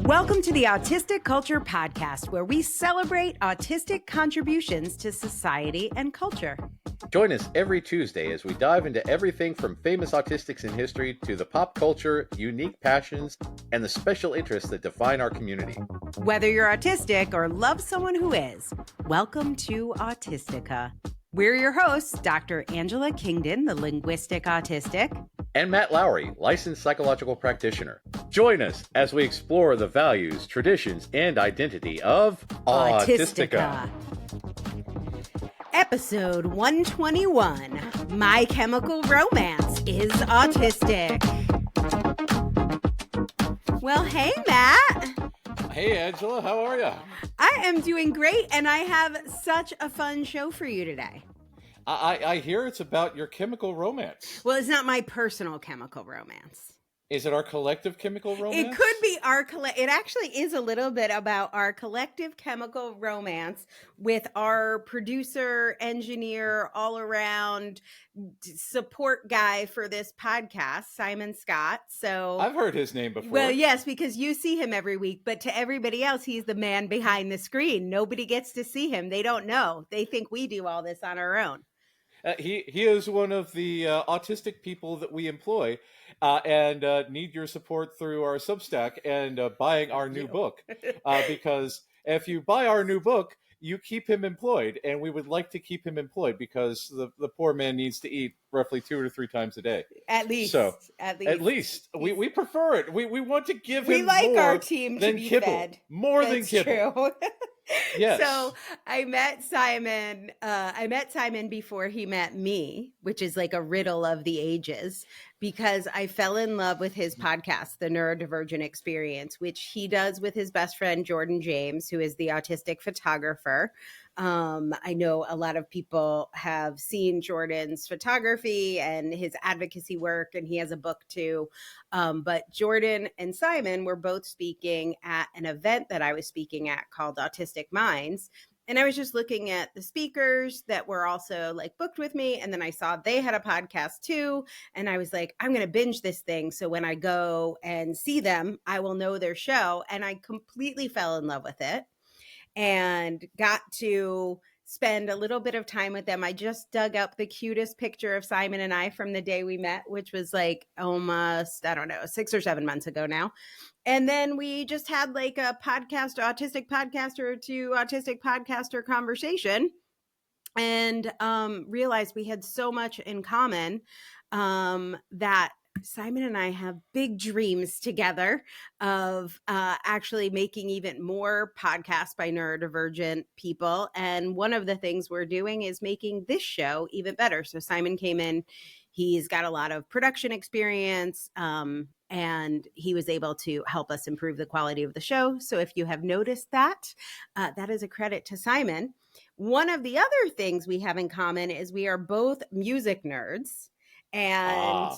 Welcome to the Autistic Culture Podcast, where we celebrate autistic contributions to society and culture. Join us every Tuesday as we dive into everything from famous autistics in history to the pop culture, unique passions, and the special interests that define our community. Whether you're autistic or love someone who is, welcome to Autistica. We're your hosts, Dr. Angela Kingdon, the linguistic autistic, and Matt Lowry, licensed psychological practitioner. Join us as we explore the values, traditions, and identity of Autistica. Episode 121, My Chemical Romance is Autistic. Well, hey, Matt. Hey, Angela, how are you? I am doing great, and I have such a fun show for you today. I hear it's about your chemical romance. Well, it's not my personal chemical romance. Is it our collective chemical romance? It could be it actually is a little bit about our collective chemical romance with our producer, engineer, all around support guy for this podcast, Simon Scott. So I've heard his name before. Well, yes, because you see him every week, but to everybody else, he's the man behind the screen. Nobody gets to see him. They don't know. They think we do all this on our own. He is one of the autistic people that we employ and need your support through our Substack and buying our new book. Because if you buy our new book, you keep him employed, and we would like to keep him employed because the poor man needs to eat roughly 2 or 3 times a day. At least. So, at least. We prefer it. We want to give him more. We like our team to be kibble. fed. More That's than kibble. True. Yes. So I met Simon. I met Simon before he met me, which is like a riddle of the ages, because I fell in love with his podcast, The Neurodivergent Experience, which he does with his best friend, Jordan James, who is the autistic photographer. I know a lot of people have seen Jordan's photography and his advocacy work, and he has a book too. But Jordan and Simon were both speaking at an event that I was speaking at called Autistic Minds. And I was just looking at the speakers that were also like booked with me. And then I saw they had a podcast too. And I was like, I'm going to binge this thing. So when I go and see them, I will know their show. And I completely fell in love with it and got to spend a little bit of time with them. I just dug up the cutest picture of Simon and I from the day we met, which was like almost, 6 or 7 months ago now. And then we just had like a autistic podcaster to autistic podcaster conversation and realized we had so much in common that Simon and I have big dreams together of actually making even more podcasts by neurodivergent people. And one of the things we're doing is making this show even better. So Simon came in, he's got a lot of production experience, and he was able to help us improve the quality of the show. So if you have noticed that, that is a credit to Simon. One of the other things we have in common is we are both music nerds, and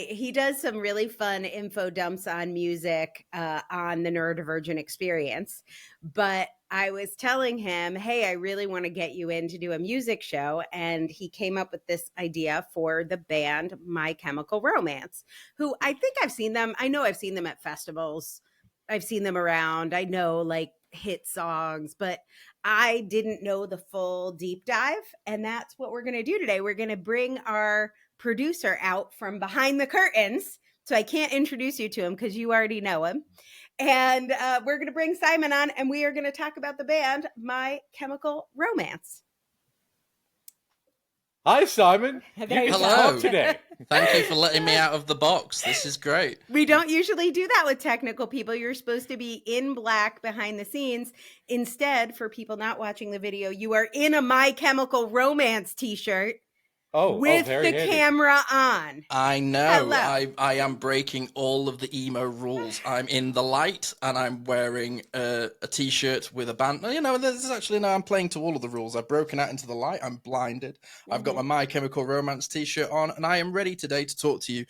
he does some really fun info dumps on music on the Neurodivergent Experience. But I was telling him, hey, I really want to get you in to do a music show. And he came up with this idea for the band My Chemical Romance, who I think I've seen them. I know I've seen them at festivals. I've seen them around. I know like hit songs, but I didn't know the full deep dive. And that's what we're going to do today. We're going to bring our producer out from behind the curtains. So I can't introduce you to him because you already know him. And we're going to bring Simon on, and we are going to talk about the band My Chemical Romance. Hi, Simon. Hello. Today. Thank you for letting me out of the box. This is great. We don't usually do that with technical people. You're supposed to be in black behind the scenes. Instead, for people not watching the video, you are in a My Chemical Romance t-shirt. With the handy. Camera on. I know. Hello. I am breaking all of the emo rules. I'm in the light and I'm wearing a t-shirt with a band. You know, I'm playing to all of the rules. I've broken out into the light. I'm blinded. I've got my Chemical Romance t-shirt on, and I am ready today to talk to you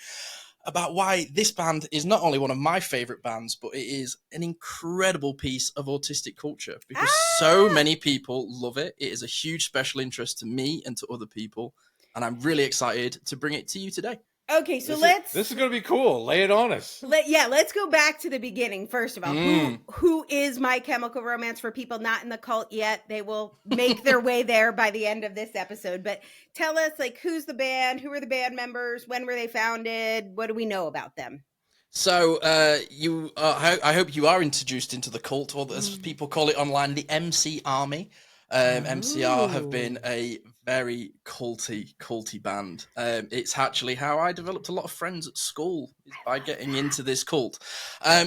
about why this band is not only one of my favorite bands, but it is an incredible piece of autistic culture because so many people love it. It is a huge special interest to me and to other people. And I'm really excited to bring it to you today. Okay, so let's. This is going to be cool. Lay it on us. Let's go back to the beginning. First of all, who is My Chemical Romance? For people not in the cult yet, they will make their way there by the end of this episode. But tell us, like, who's the band? Who are the band members? When were they founded? What do we know about them? So I hope you are introduced into the cult, or as people call it online, the MC Army. MCR have been a very culty band. It's actually how I developed a lot of friends at school, is by getting into this cult.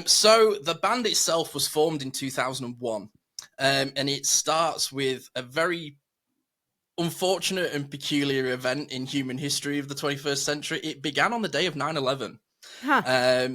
So the band itself was formed in 2001, and it starts with a very unfortunate and peculiar event in human history of the 21st century. It began on the day of 9/11.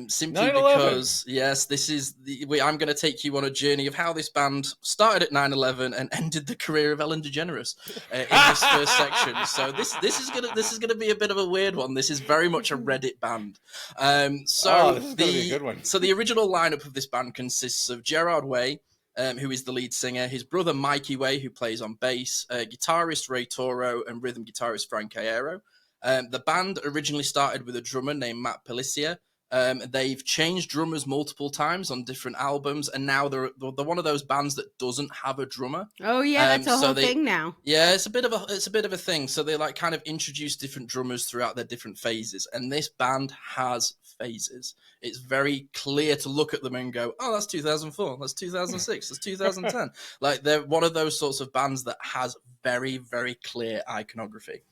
Simply 9/11. because, yes, this is I'm going to take you on a journey of how this band started at 9/11 and ended the career of Ellen DeGeneres in this first section. So this is gonna be a bit of a weird one. This is very much a Reddit band. This is gonna be a good one. So the original lineup of this band consists of Gerard Way, who is the lead singer, his brother Mikey Way, who plays on bass, guitarist Ray Toro, and rhythm guitarist Frank Aero. The band originally started with a drummer named Matt Pelissier. They've changed drummers multiple times on different albums, and now they're one of those bands that doesn't have a drummer. Oh yeah, that's a whole thing now. Yeah, it's a bit of a thing. So they like kind of introduce different drummers throughout their different phases, and this band has phases. It's very clear to look at them and go, oh, that's 2004, that's 2006, that's 2010. Like, they're one of those sorts of bands that has very, very clear iconography.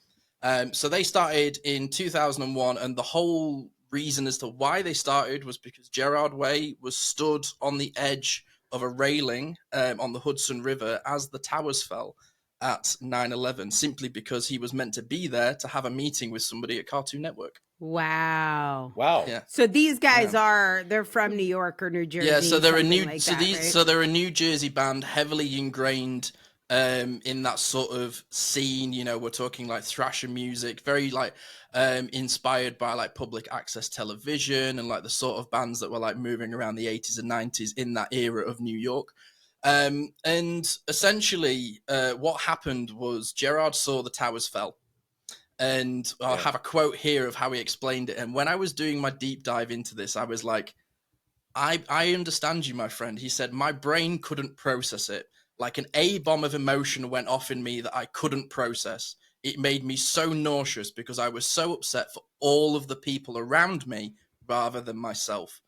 So they started in 2001, and the whole reason as to why they started was because Gerard Way was stood on the edge of a railing on the Hudson River as the towers fell at 9/11, simply because he was meant to be there to have a meeting with somebody at Cartoon Network. Wow. Yeah. So these guys they're from New York or New Jersey. Yeah, so they're they're a New Jersey band, heavily ingrained in that sort of scene. You know, we're talking like thrasher music, very like inspired by like public access television and like the sort of bands that were like moving around the 80s and 90s in that era of New York. And essentially what happened was Gerard saw the towers fell. And I'll have a quote here of how he explained it. And when I was doing my deep dive into this, I was like, I understand you, my friend. He said, my brain couldn't process it. Like an A-bomb of emotion went off in me that I couldn't process. It made me so nauseous because I was so upset for all of the people around me rather than myself.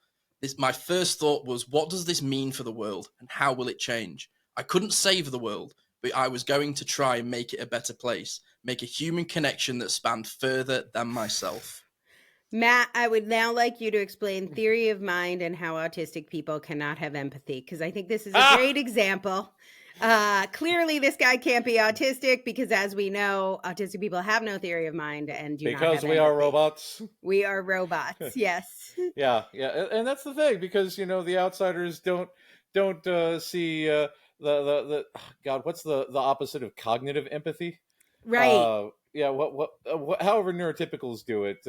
My first thought was, what does this mean for the world and how will it change? I couldn't save the world, but I was going to try and make it a better place, make a human connection that spanned further than myself. Matt, I would now like you to explain theory of mind and how autistic people cannot have empathy, because I think this is a great example. Clearly, this guy can't be autistic because, as we know, autistic people have no theory of mind and do not have because we are robots. We are robots. Yes. Yeah, and that's the thing, because you know the outsiders don't see the God. What's the opposite of cognitive empathy? Right. However neurotypicals do it.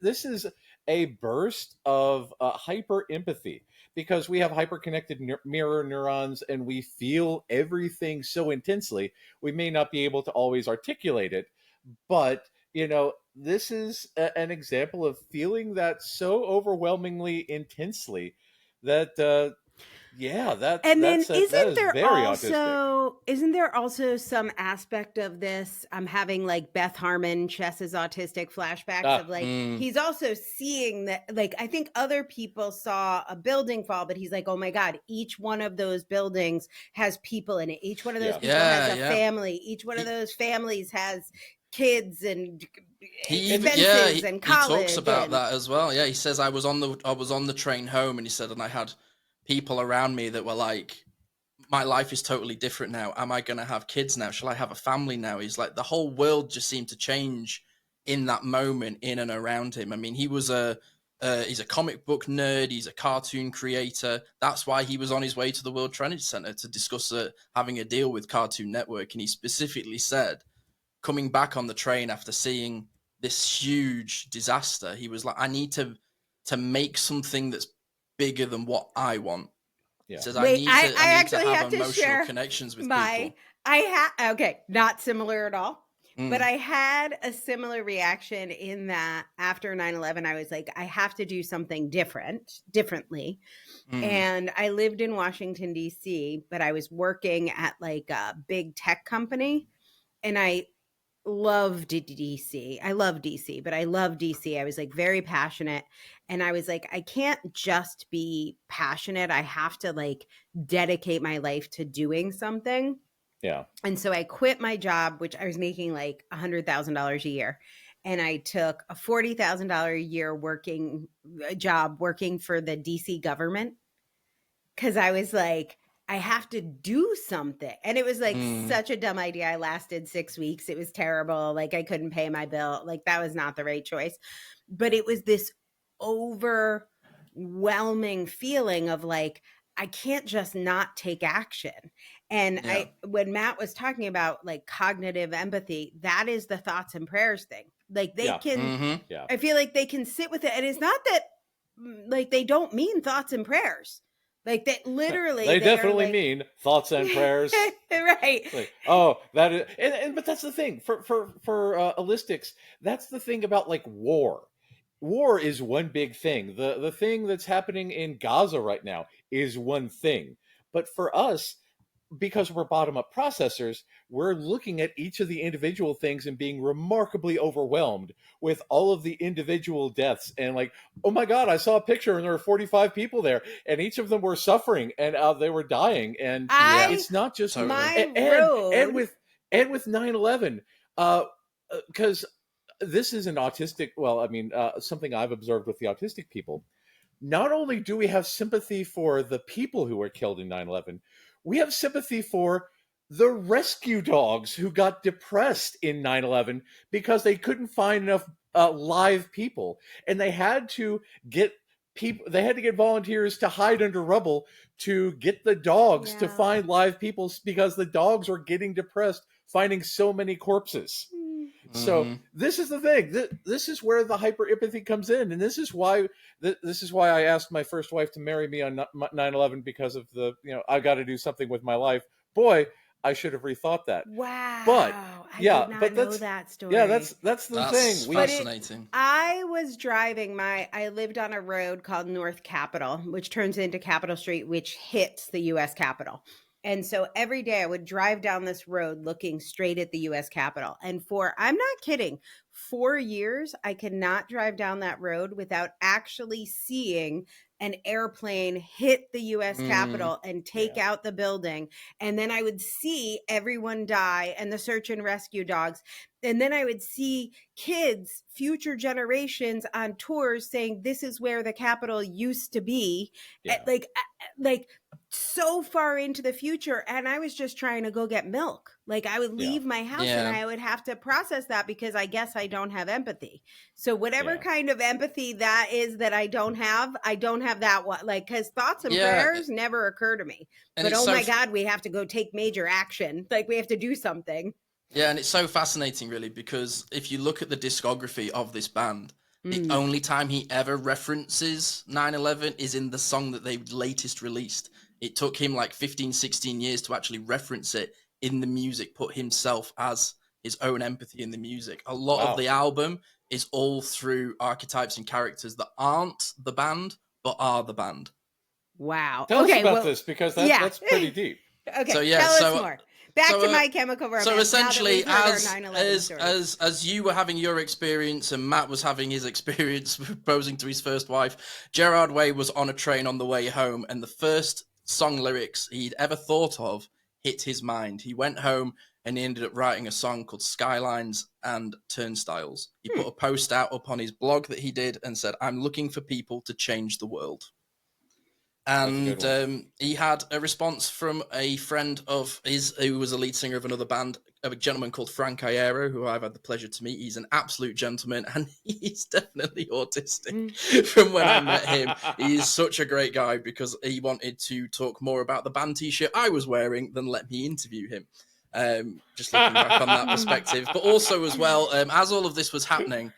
This is a burst of hyper empathy, because we have hyper-connected mirror neurons and we feel everything so intensely. We may not be able to always articulate it, but, you know, this is an example of feeling that so overwhelmingly intensely that, isn't there also some aspect of this? I'm having like Beth Harmon, Chess's autistic flashbacks of like, he's also seeing that, like, I think other people saw a building fall, but he's like, oh my God, each one of those buildings has people in it. Each one of those people has a family. Each one of those families has kids and expenses and college. He talks about that as well. Yeah, he says, I was on the train home, and he said, and I had people around me that were like, my life is totally different now. Am I going to have kids now? Shall I have a family now? He's like, the whole world just seemed to change in that moment, in and around him. I mean, he's a comic book nerd. He's a cartoon creator. That's why he was on his way to the World Trade Center to discuss having a deal with Cartoon Network. And he specifically said, coming back on the train after seeing this huge disaster, he was like, I need to make something that's bigger than what I want. Yeah. Says, I need to have emotional connections with people. okay, not similar at all. But I had a similar reaction in that after 9/11, I was like, I have to do something differently. And I lived in Washington, D.C., but I was working at like a big tech company. And I loved DC. I love DC, but I love DC. I was like very passionate. And I was like, I can't just be passionate. I have to like dedicate my life to doing something. Yeah. And so I quit my job, which I was making like $100,000 a year. And I took a $40,000 a year job working for the DC government. Cause I was like, I have to do something. And it was like such a dumb idea. I lasted 6 weeks. It was terrible. Like I couldn't pay my bill. Like that was not the right choice. But it was this overwhelming feeling of like, I can't just not take action. And when Matt was talking about like cognitive empathy, that is the thoughts and prayers thing. Like they can, I feel like they can sit with it. And it's not that like they don't mean thoughts and prayers. Like that literally they definitely mean thoughts and prayers. Right. Like, that is, but that's the thing for holistics. That's the thing about like war. War is one big thing. The thing that's happening in Gaza right now is one thing. But for us, because we're bottom-up processors, we're looking at each of the individual things and being remarkably overwhelmed with all of the individual deaths. And like, oh my God, I saw a picture and there were 45 people there and each of them were suffering and they were dying. And it's not just and with 9/11, because this is an autistic, something I've observed with the autistic people. Not only do we have sympathy for the people who were killed in 9/11, we have sympathy for the rescue dogs who got depressed in 9/11 because they couldn't find enough live people. And they had to get volunteers to hide under rubble to get the dogs to find live people because the dogs were getting depressed finding so many corpses. So this is the thing. This is where the hyper empathy comes in, and this is why I asked my first wife to marry me on 9/11 because of I got to do something with my life. Boy, I should have rethought that. Wow. But I did not know that story. Yeah, that's the thing. Fascinating. I was driving I lived on a road called North Capitol, which turns into Capitol Street, which hits the U.S. Capitol. And so every day I would drive down this road looking straight at the U.S. Capitol. And I'm not kidding, 4 years, I could not drive down that road without actually seeing an airplane hit the U.S. Capitol and take out the building. And then I would see everyone die and the search and rescue dogs. And then I would see kids, future generations on tours saying, this is where the Capitol used to be. Yeah. Like so far into the future. And I was just trying to go get milk. Like I would leave my house and I would have to process that because I guess I don't have empathy. So whatever kind of empathy that is that I don't have that one. Like, cause thoughts and prayers never occur to me. But oh my God, we have to go take major action. Like we have to do something. Yeah, and it's so fascinating, really, because if you look at the discography of this band, the only time he ever references 9/11 is in the song that they latest released. It took him like 15, 16 years to actually reference it in the music, put himself as his own empathy in the music. A lot of the album is all through archetypes and characters that aren't the band, but are the band. Wow. Tell us about this, because that's pretty deep. Okay, tell us more. Back to My Chemical Romance. So essentially, as you were having your experience and Matt was having his experience proposing to his first wife, Gerard Way was on a train on the way home, and the first song lyrics he'd ever thought of hit his mind. He went home and he ended up writing a song called Skylines and Turnstiles. He put a post out up on his blog that he did and said, "I'm looking for people to change the world." And he had a response from a friend of his who was a lead singer of another band, a gentleman called Frank Iero, who I've had the pleasure to meet. He's an absolute gentleman, and he's definitely autistic. From when I met him, he is such a great guy because he wanted to talk more about the band t-shirt I was wearing than let me interview him. Just looking back on that perspective. But also as well, as all of this was happening,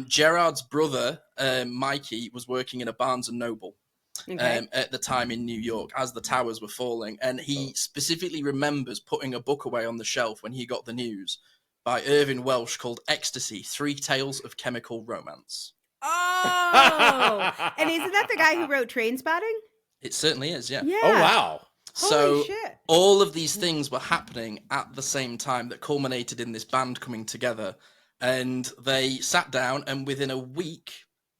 Gerard's brother, Mikey, was working in a Barnes & Noble. At the time in New York as the towers were falling, and he specifically remembers putting a book away on the shelf when he got the news by Irving Welsh called Ecstasy, 3 Tales of Chemical Romance. Oh, and isn't that the guy who wrote Trainspotting? It certainly is, yeah. Yeah. Oh, wow. So Holy shit. all of these things were happening at the same time that culminated in this band coming together. And they sat down, and within a week,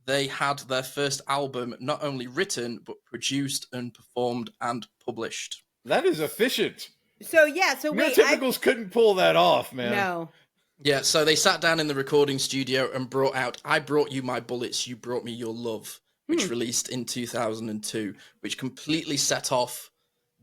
they had their first album not only written, but produced and performed and published. That is efficient. So yeah, so wait, Neurotypicals couldn't pull that off, man. No. Yeah, so they sat down in the recording studio and brought out I Brought You My Bullets, You Brought Me Your Love, which released in 2002, which completely set off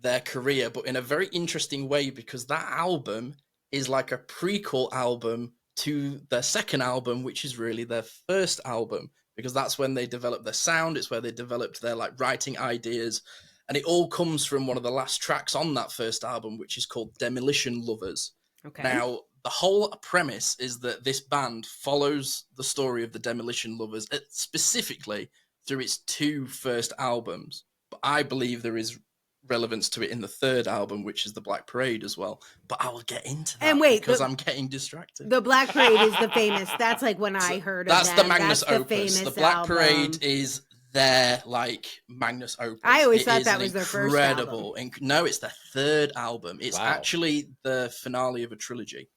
their career, but in a very interesting way, because that album is like a prequel album to their second album, which is really their first album, because that's when they developed their sound. It's where they developed their like writing ideas, and it all comes from one of the last tracks on that first album, which is called Demolition Lovers. Okay. Now, the whole premise is that this band follows the story of the Demolition Lovers, specifically through its 2 first albums, but I believe there is relevance to it in the 3rd album, which is the Black Parade as well. But I will get into that And wait, because I'm getting distracted. The Black Parade is the famous. That's like when I heard of That's them. the Magnus That's Opus. The The Black album. Parade is their like Magnus Opus. I always It thought is that an was their first incredible. No, it's their 3rd album. It's Wow. actually the finale of a trilogy.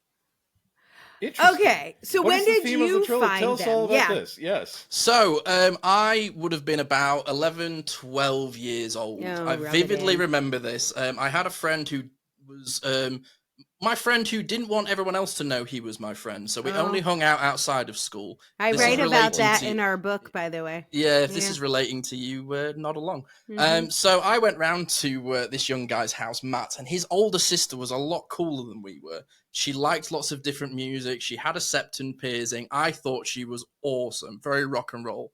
Okay, so What when is the did theme of the you trilogy? find Tell us them? all about Yeah. this. Yes. So, I would have been about 11, 12 years old. Oh, I rub it vividly in. remember this. I had a friend who was my friend who didn't want everyone else to know he was my friend. So we Oh. only hung out outside of school. I This write is about relating that to- in our book, by the way. Yeah, if this Yeah. is relating to you, nod along. Mhm. So I went round to this young guy's house, Matt, and his older sister was a lot cooler than we were. She liked lots of different music. She had a septum piercing. I thought she was awesome, very rock and roll.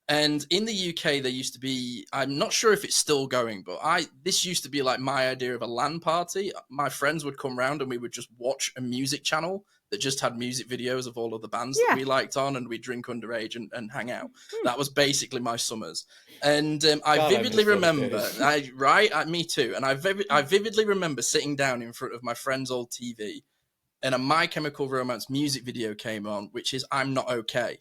And in the UK, there used to be, I'm not sure if it's still going, but this used to be like my idea of a LAN party. My friends would come round and we would just watch a music channel that just had music videos of all of the bands Yeah. that we liked on, and we'd drink underage and hang out. That was basically my summers. And I God, I vividly miss those remember, days. me too. And I vividly remember sitting down in front of my friend's old TV, and a My Chemical Romance music video came on, which is I'm Not Okay.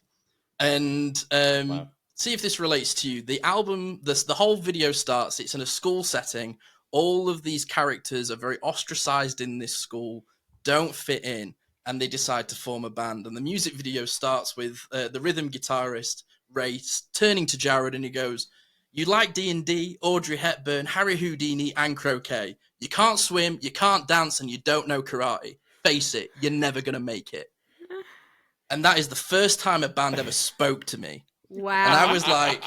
And Wow. see if this relates to you. The album, the whole video starts, it's in a school setting. All of these characters are very ostracized in this school, don't fit in, and they decide to form a band. And the music video starts with the rhythm guitarist, Ray, turning to Jared, and he goes, "You like D&D, Audrey Hepburn, Harry Houdini, and croquet. You can't swim, you can't dance, and you don't know karate. Face it, you're never going to make it." And that is the first time a band ever spoke to me. Wow. And I was like,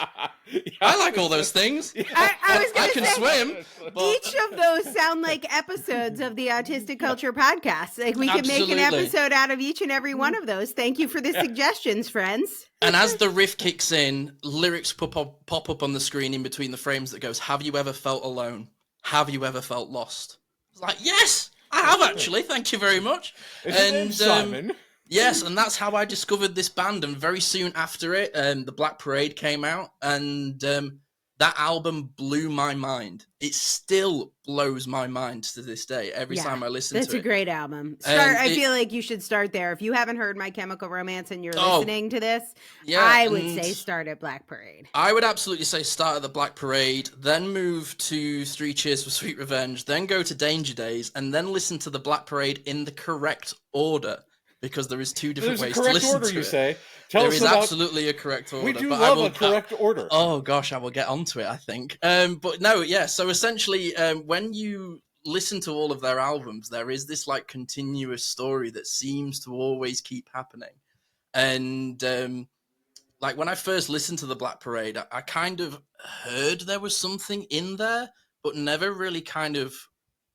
I like all those things. I was I going to can say, swim. But each of those sound like episodes of the Autistic Culture Podcast. Like we could make an Absolutely. episode out of each and every one of those. Thank you for the suggestions, friends. and as the riff kicks in, lyrics pop up on the screen in between the frames that goes, "Have you ever felt alone? Have you ever felt lost?" It's like, yes, I have actually. Thank you very much. And Simon. Yes, and that's how I discovered this band. And very soon after it, the Black Parade came out, and that album blew my mind. It still blows my mind to this day. Every Yeah, time I listen That's to a it. great album. And I it- feel like you should start there. If you haven't heard My Chemical Romance and you're Oh, listening to this, Yeah, I would and say start at Black Parade. I would absolutely say start at the Black Parade, then move to 3 Cheers for Sweet Revenge, then go to Danger Days, and then listen to the Black Parade in the correct order, because there is 2 different There's a ways to correct listen order, to you it. say. Tell There us is about. absolutely a correct order. We do but I love will- a correct order. Oh gosh, I will get onto it, I think. But no, yeah. So essentially, when you listen to all of their albums, there is this like continuous story that seems to always keep happening. And like when I first listened to the Black Parade, I kind of heard there was something in there, but never really kind of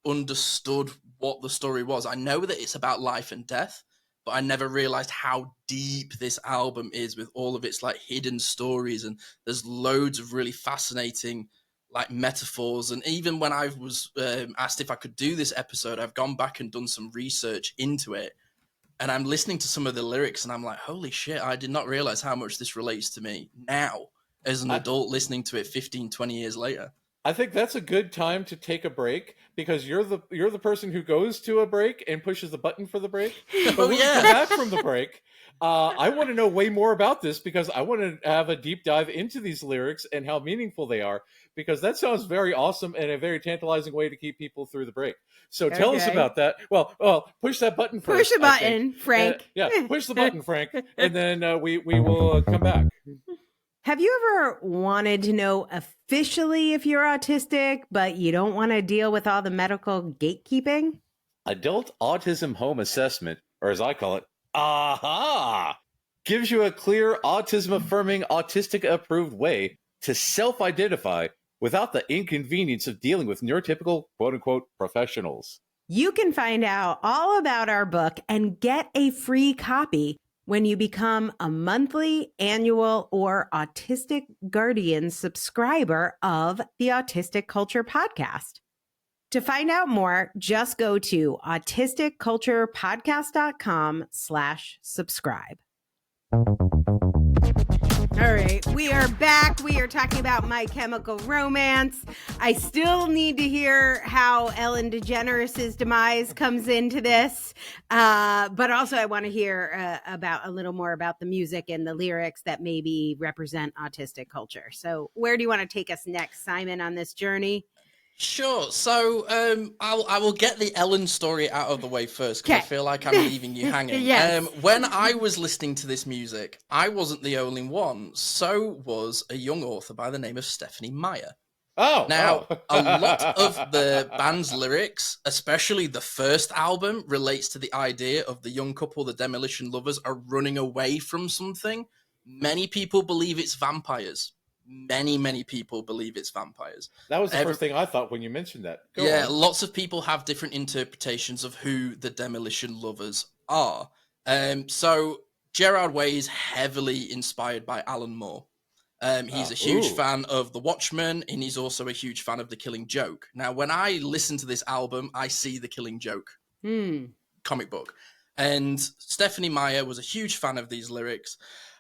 understood what the story was. I know that it's about life and death, but I never realized how deep this album is with all of its like hidden stories, and there's loads of really fascinating like metaphors. And even when I was asked if I could do this episode, I've gone back and done some research into it, and I'm listening to some of the lyrics and I'm like, holy shit, I did not realize how much this relates to me now as an adult listening to it 15, 20 years later. I think that's a good time to take a break because you're the person who goes to a break and pushes the button for the break. But when we come back from the break, I want to know way more about this because I want to have a deep dive into these lyrics and how meaningful they are, because that sounds very awesome and a very tantalizing way to keep people through the break. So tell us about that. Well, push that button first. Push the button, Frank. Yeah, push the button, Frank, and then we will come back. Have you ever wanted to know officially if you're autistic, but you don't want to deal with all the medical gatekeeping? Adult Autism Home Assessment, or as I call it, AHA, gives you a clear autism-affirming, autistic-approved way to self-identify without the inconvenience of dealing with neurotypical, quote-unquote, professionals. You can find out all about our book and get a free copy when you become a monthly, annual, or Autistic Guardian subscriber of the Autistic Culture Podcast. To find out more, just go to autisticculturepodcast.com/subscribe. All right, we are back. We are talking about My Chemical Romance. I still need to hear how Ellen DeGeneres' demise comes into this, but also I want to hear about a little more about the music and the lyrics that maybe represent autistic culture. So where do you want to take us next, Simon, on this journey? Sure. So I will get the Ellen story out of the way first because I feel like I'm leaving you hanging. Yes. When I was listening to this music, I wasn't the only one. So was a young author by the name of Stephanie Meyer. A lot of the band's lyrics, especially the first album, relates to the idea of the young couple, the Demolition Lovers, are running away from something. Many people believe it's vampires. Many people believe it's vampires. That was the first thing I thought when you mentioned that. Go on. Lots of people have different interpretations of who the Demolition Lovers are. So Gerard Way is heavily inspired by Alan Moore. He's a huge fan of The Watchmen, and he's also a huge fan of The Killing Joke. Now, when I listen to this album, I see The Killing Joke comic book. And Stephanie Meyer was a huge fan of these lyrics.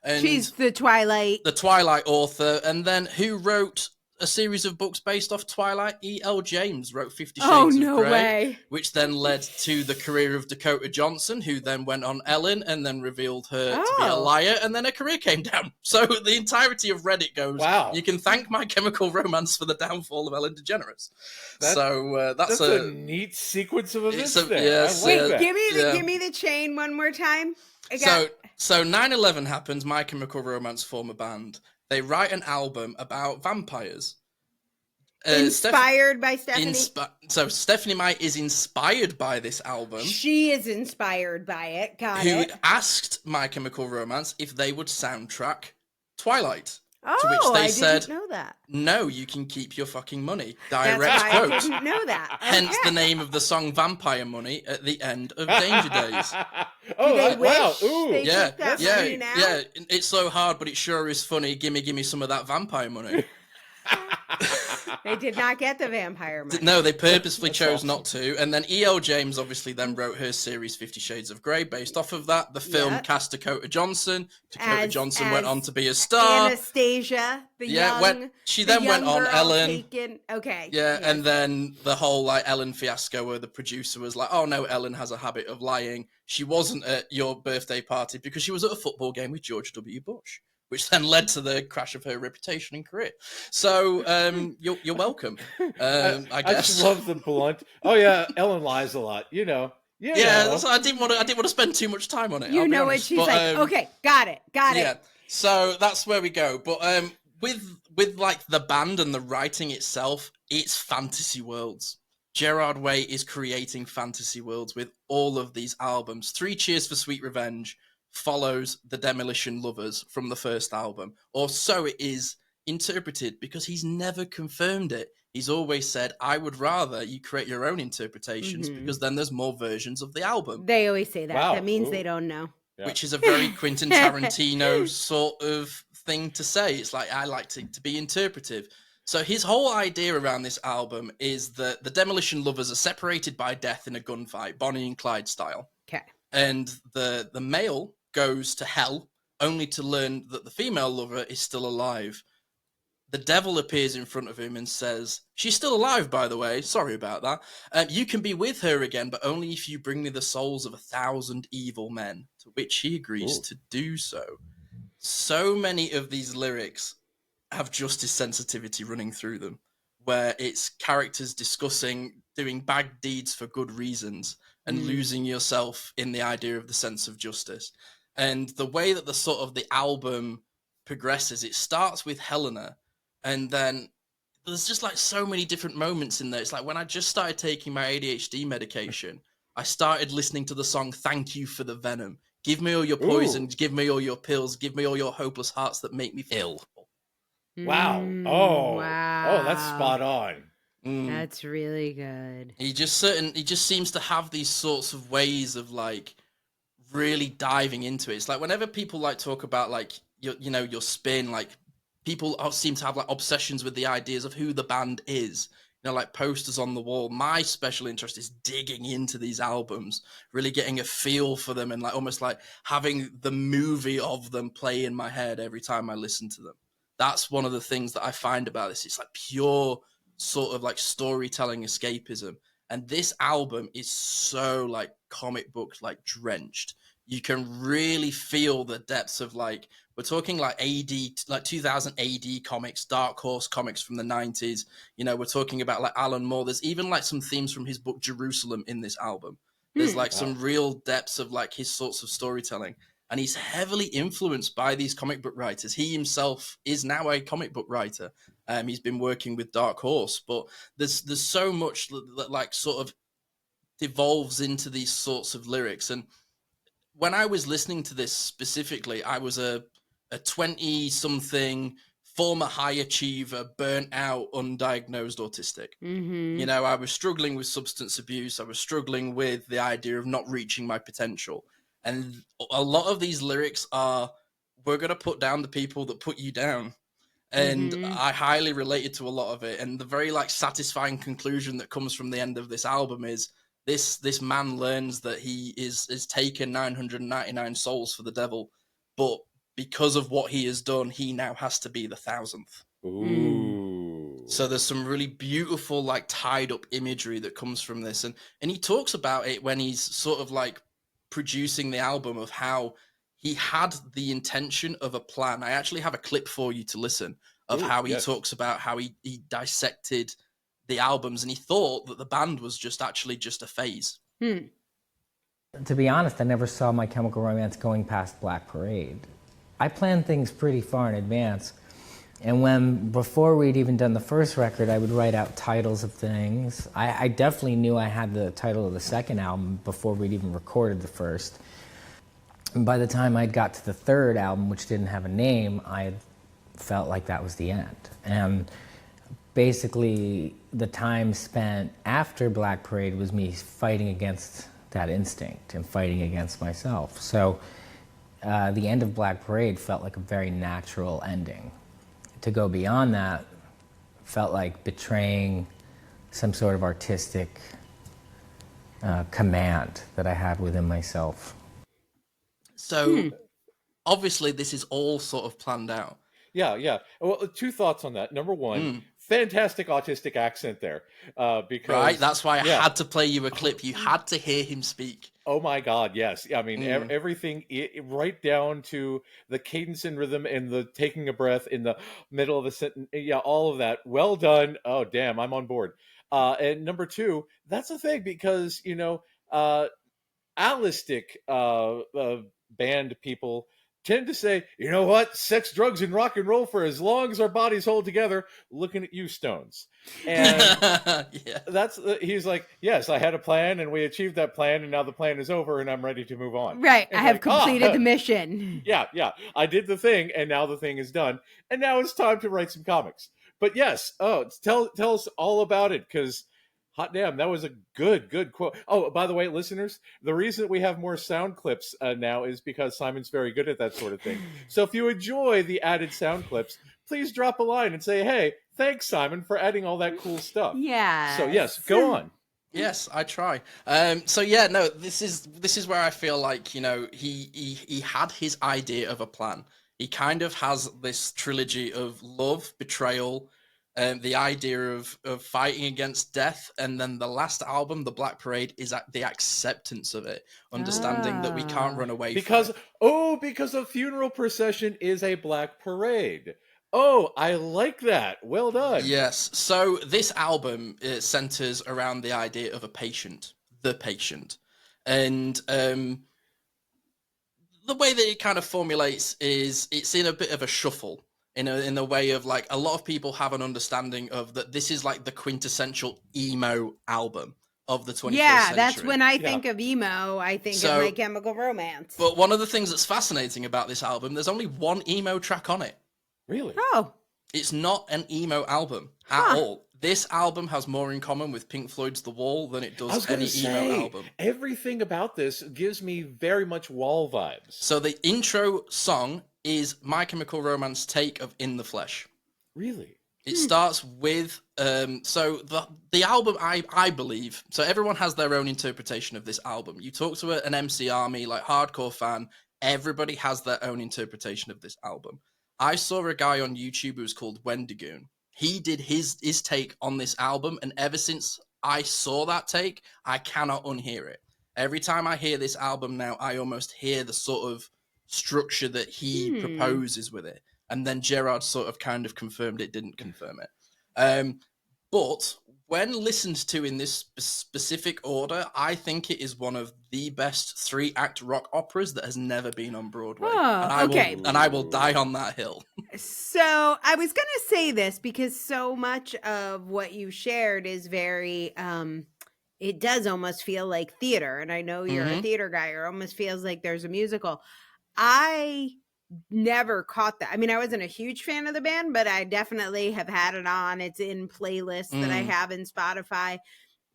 And she's the Twilight author, and then who wrote a series of books based off Twilight? E.L. James wrote 50 Shades of Grey, which then led to the career of Dakota Johnson, who then went on Ellen and then revealed her to be a liar, and then her career came down. So the entirety of Reddit goes, you can thank My Chemical Romance for the downfall of Ellen DeGeneres. That's a neat sequence of events. Give me the chain one more time. So 9/11 happens, My Chemical Romance form a band. They write an album about vampires. Inspired by Stephanie? So Stephanie Meyer is inspired by this album. She is inspired by it. Who asked My Chemical Romance if they would soundtrack Twilight. Oh, to which they said, didn't know that. No, you can keep your fucking money. Direct quote. I didn't know that. Hence the name of the song Vampire Money at the end of Danger Days. Wow. Ooh. They took that money now? Yeah, it's so hard, but it sure is funny. Gimme some of that vampire money. They did not get the vampire money. No, they purposefully chose not to. And then E.L. James obviously then wrote her series 50 Shades of Grey based off of that. The film cast Dakota Johnson. Dakota Johnson went on to be a star. Anastasia, she then went on Ellen. And then the whole Ellen fiasco where the producer was like, oh no, Ellen has a habit of lying. She wasn't at your birthday party because she was at a football game with George W. Bush, which then led to the crash of her reputation and career. So you're welcome. I guess. I just love the blunt. Oh yeah, Ellen lies a lot. You know. Yeah. So I didn't want to spend too much time on it. You know what she's like. Okay, got it. Yeah. So that's where we go. But with like the band and the writing itself, it's fantasy worlds. Gerard Way is creating fantasy worlds with all of these albums. 3 Cheers for Sweet Revenge follows the Demolition Lovers from the first album, or so it is interpreted, because he's never confirmed it. He's always said, I would rather you create your own interpretations because then there's more versions of the album. They always say that. Wow. That means they don't know. Yeah. Which is a very Quentin Tarantino sort of thing to say. It's like, I like to be interpretive. So his whole idea around this album is that the Demolition Lovers are separated by death in a gunfight, Bonnie and Clyde style. Okay. And the male goes to hell only to learn that the female lover is still alive. the devil appears in front of him and says, she's still alive, by the way. Sorry about that. You can be with her again, but only if you bring me the souls of 1,000 evil men, to which he agrees to do so. So many of these lyrics have justice sensitivity running through them, where it's characters discussing doing bad deeds for good reasons and losing yourself in the idea of the sense of justice. And the way that the sort of the album progresses, it starts with Helena, and then there's just like so many different moments in there. It's like when I just started taking my ADHD medication, I started listening to the song Thank You for the Venom. Give me all your poison, give me all your pills, give me all your hopeless hearts that make me ill. Wow. Wow. Oh, that's spot on. That's really good. He just seems to have these sorts of ways of like really diving into it. It's like whenever people like talk about like your spin, like people seem to have like obsessions with the ideas of who the band is. Like posters on the wall. My special interest is digging into these albums, really getting a feel for them, and like almost like having the movie of them play in my head every time I listen to them. That's one of the things that I find about this. It's like pure sort of like storytelling escapism. And this album is so like comic book like drenched. You can really feel the depths of like, we're talking like like 2000 AD comics, Dark Horse comics from the 90s. We're talking about like Alan Moore. There's even like some themes from his book Jerusalem in this album. There's like some real depths of like his sorts of storytelling. And he's heavily influenced by these comic book writers. He himself is now a comic book writer. He's been working with Dark Horse, but there's so much that like sort of devolves into these sorts of lyrics. And when I was listening to this specifically, I was a 20-something former high achiever, burnt out, undiagnosed autistic. I was struggling with substance abuse. I was struggling with the idea of not reaching my potential. And a lot of these lyrics are, we're going to put down the people that put you down. And I highly related to a lot of it. And the very like satisfying conclusion that comes from the end of this album is this man learns that he is taken 999 souls for the devil, but because of what he has done, he now has to be the 1,000th. Ooh. So there's some really beautiful like tied up imagery that comes from this. And he talks about it when he's sort of like producing the album of how he had the intention of a plan. I actually have a clip for you to listen of how he talks about how he dissected the albums, and he thought that the band was just a phase. To be honest, I never saw My Chemical Romance going past Black Parade. I planned things pretty far in advance. And before we'd even done the first record, I would write out titles of things. I definitely knew I had the title of the second album before we'd even recorded the first. And by the time I'd got to the third album, which didn't have a name, I felt like that was the end. And basically, the time spent after Black Parade was me fighting against that instinct and fighting against myself. So the end of Black Parade felt like a very natural ending. To go beyond that felt like betraying some sort of artistic command that I had within myself. So obviously this is all sort of planned out. Yeah. Well, two thoughts on that. Number one, fantastic autistic accent there. Because right, that's why I had to play you a clip. You had to hear him speak. Oh my God, yes. I mean, everything, right down to the cadence and rhythm and the taking a breath in the middle of the sentence. Yeah, all of that. Well done. Oh, damn, I'm on board. And number two, that's the thing, because, allistic band people tend to say, you know what, sex, drugs, and rock and roll for as long as our bodies hold together. Looking at you, Stones. And he's like, yes, I had a plan and we achieved that plan, and now the plan is over and I'm ready to move on. Right. I have completed the mission. Yeah. I did the thing and now the thing is done. And now it's time to write some comics. But yes, tell us all about it, because hot damn, that was a good quote. Oh, by the way, listeners, the reason we have more sound clips now is because Simon's very good at that sort of thing. So if you enjoy the added sound clips, please drop a line and say, hey, thanks, Simon, for adding all that cool stuff. Yeah. So yes, go on. Yes, I try. This is where I feel like, he had his idea of a plan. He kind of has this trilogy of love, betrayal, the idea of fighting against death, and then the last album, The Black Parade, is the acceptance of it, understanding that we can't run away because from it. because a funeral procession is a black parade. Oh, I like that. Well done. Yes. So this album centers around the idea of a patient, the patient, and the way that it kind of formulates is it's in a bit of a shuffle. In a way of like a lot of people have an understanding of that this is like the quintessential emo album of the 21st century. That's when I think of emo, I think of My Chemical Romance. But one of the things that's fascinating about this album, there's only one emo track on it. Really? Oh. It's not an emo album at all. This album has more in common with Pink Floyd's The Wall than it does any emo album. Everything about this gives me very much Wall vibes. So the intro song is My Chemical Romance take of In the Flesh. Really? It starts with so the album I believe, so everyone has their own interpretation of this album. You talk to an MC Army, like hardcore fan, everybody has their own interpretation of this album. I saw a guy on YouTube who was called Wendigoon. He did his take on this album, and ever since I saw that take, I cannot unhear it. Every time I hear this album now, I almost hear the sort of structure that he proposes with it. And then Gerard sort of kind of confirmed it, didn't confirm it. But when listened to in this specific order, I think it is one of the best 3-act rock operas that has never been on Broadway. And I will die on that hill. So I was going to say this because so much of what you shared is very, it does almost feel like theater. And I know you're a theater guy, or almost feels like there's a musical. I never caught that. I mean, I wasn't a huge fan of the band, but I definitely have had it on. It's in playlists that I have in Spotify.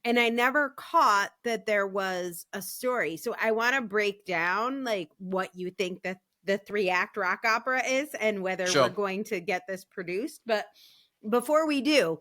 And I never caught that there was a story. So I want to break down like what you think that the 3-act rock opera is and whether we're going to get this produced. But before we do,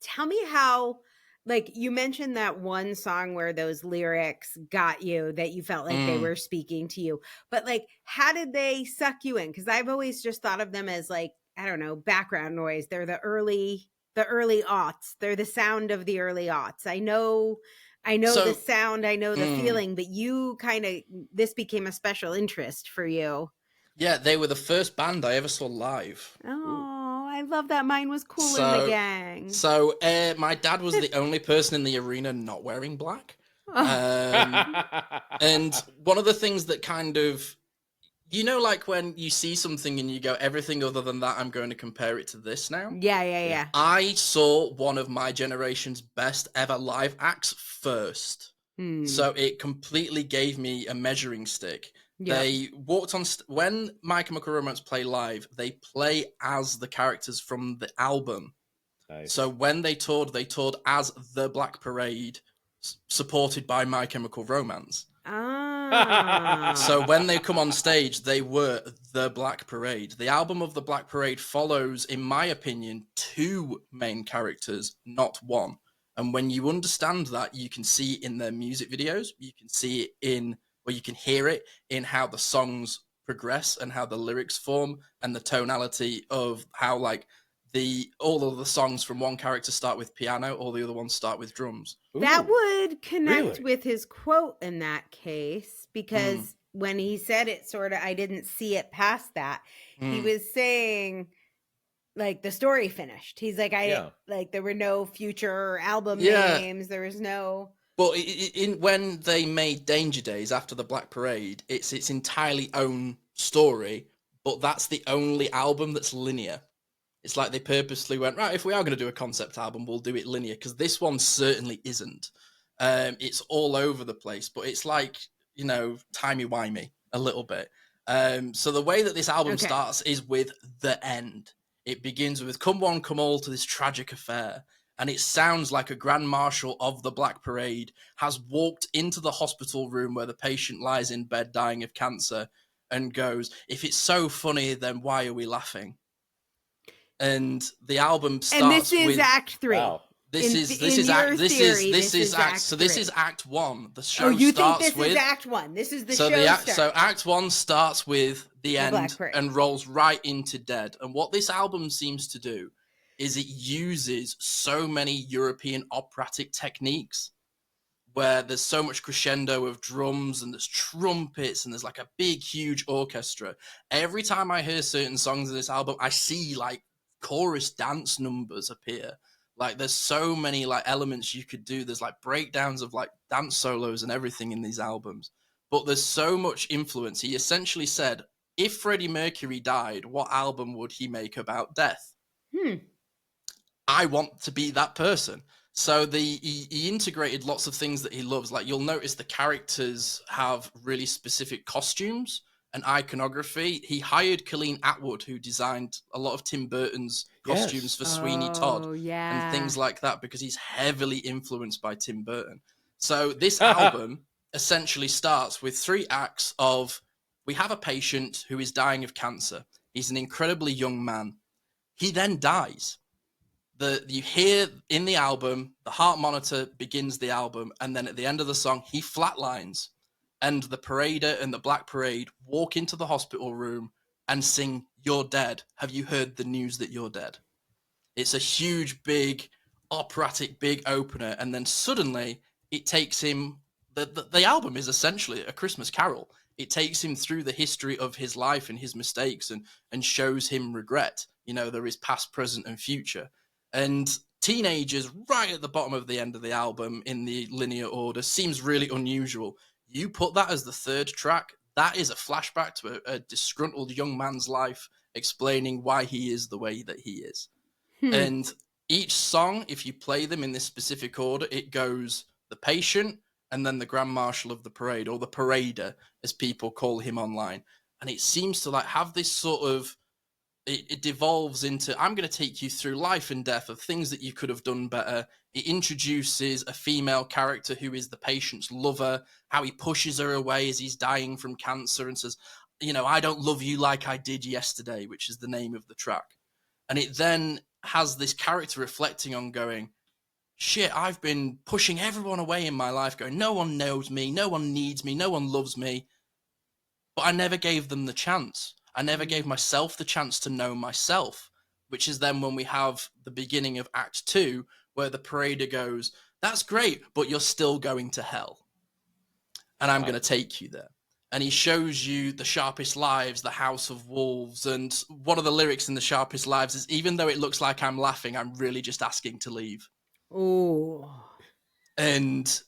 tell me how, like you mentioned that one song where those lyrics got you, that you felt like they were speaking to you, but like, how did they suck you in? Because I've always just thought of them as like, I don't know, background noise. They're the early aughts. They're the sound of the early aughts. I know the sound, I know the feeling, but you kind of, this became a special interest for you. Yeah, they were the first band I ever saw live. Oh, I love that. Mine was Cool in the Gang. So my dad was the only person in the arena not wearing black. And one of the things that kind of, you know, like when you see something and you go, everything other than that, I'm going to compare it to this now. Yeah. I saw one of my generation's best ever live acts first. So it completely gave me a measuring stick. Yeah. They walked on, when My Chemical Romance play live, they play as the characters from the album. Nice. So when they toured as the Black Parade, supported by My Chemical Romance. So when they come on stage, they were the Black Parade. The album of the Black Parade follows, in my opinion, 2 main characters, not 1. And when you understand that, you can see it in their music videos, you can see it in, or you can hear it in how the songs progress and how the lyrics form and the tonality of how like all of the songs from one character start with piano, all the other ones start with drums. Ooh, that would connect with his quote in that case, because when he said it, sort of, I didn't see it past that. He was saying, like, the story finished. He's like, like, there were no future album names. There was no. But when they made Danger Days after the Black Parade, it's its entirely own story, but that's the only album that's linear. It's like they purposely went, right, if we are going to do a concept album, we'll do it linear, because this one certainly isn't. It's all over the place, but it's like, you know, timey-wimey a little bit. So the way that this album starts is with the end. It begins with, come one, come all to this tragic affair. And it sounds like a Grand Marshal of the Black Parade has walked into the hospital room where the patient lies in bed dying of cancer and goes, if it's so funny, then why are we laughing? And the album starts with... And this is Act 3. Wow. This is Act 1. The show you starts think this with is Act 1? This is the so show the so Act 1 starts with the Black end Parade. and rolls right into Dead. And what this album seems to do is it uses so many European operatic techniques where there's so much crescendo of drums and there's trumpets and there's like a big, huge orchestra. Every time I hear certain songs in this album, I see like chorus dance numbers appear. Like there's so many like elements you could do. There's like breakdowns of like dance solos and everything in these albums. But there's so much influence. He essentially said, if Freddie Mercury died, what album would he make about death? I want to be that person. So he integrated lots of things that he loves. Like you'll notice the characters have really specific costumes and iconography. He hired Colleen Atwood, who designed a lot of Tim Burton's costumes for Sweeney Todd and things like that, because he's heavily influenced by Tim Burton. So this album essentially starts with 3 acts of, we have a patient who is dying of cancer. He's an incredibly young man. He then dies. You hear in the album, the heart monitor begins the album, and then at the end of the song, he flatlines. And the parader and the Black Parade walk into the hospital room and sing, "You're dead. Have you heard the news that you're dead?" It's a huge, big, operatic, big opener. And then suddenly it takes him, the album is essentially a Christmas carol. It takes him through the history of his life and his mistakes and shows him regret. You know, there is past, present, and future. And Teenagers, right at the bottom of the end of the album in the linear order, seems really unusual. You put that as the 3rd track, that is a flashback to a disgruntled young man's life, explaining why he is the way that he is. And each song, if you play them in this specific order, it goes the patient and then the Grand Marshal of the parade, or the parader, as people call him online. And it seems to like have this sort of, it devolves into, I'm going to take you through life and death of things that you could have done better. It introduces a female character who is the patient's lover, how he pushes her away as he's dying from cancer and says, you know, I don't love you like I did yesterday, which is the name of the track. And it then has this character reflecting on going, shit, I've been pushing everyone away in my life, going, no one knows me, no one needs me, no one loves me. But I never gave them the chance. I never gave myself the chance to know myself, which is then when we have the beginning of Act 2, where the parader goes, that's great, but you're still going to hell. And I'm going to take you there. And he shows you the Sharpest Lives, the House of Wolves. And one of the lyrics in the Sharpest Lives is, even though it looks like I'm laughing, I'm really just asking to leave. Oh. And,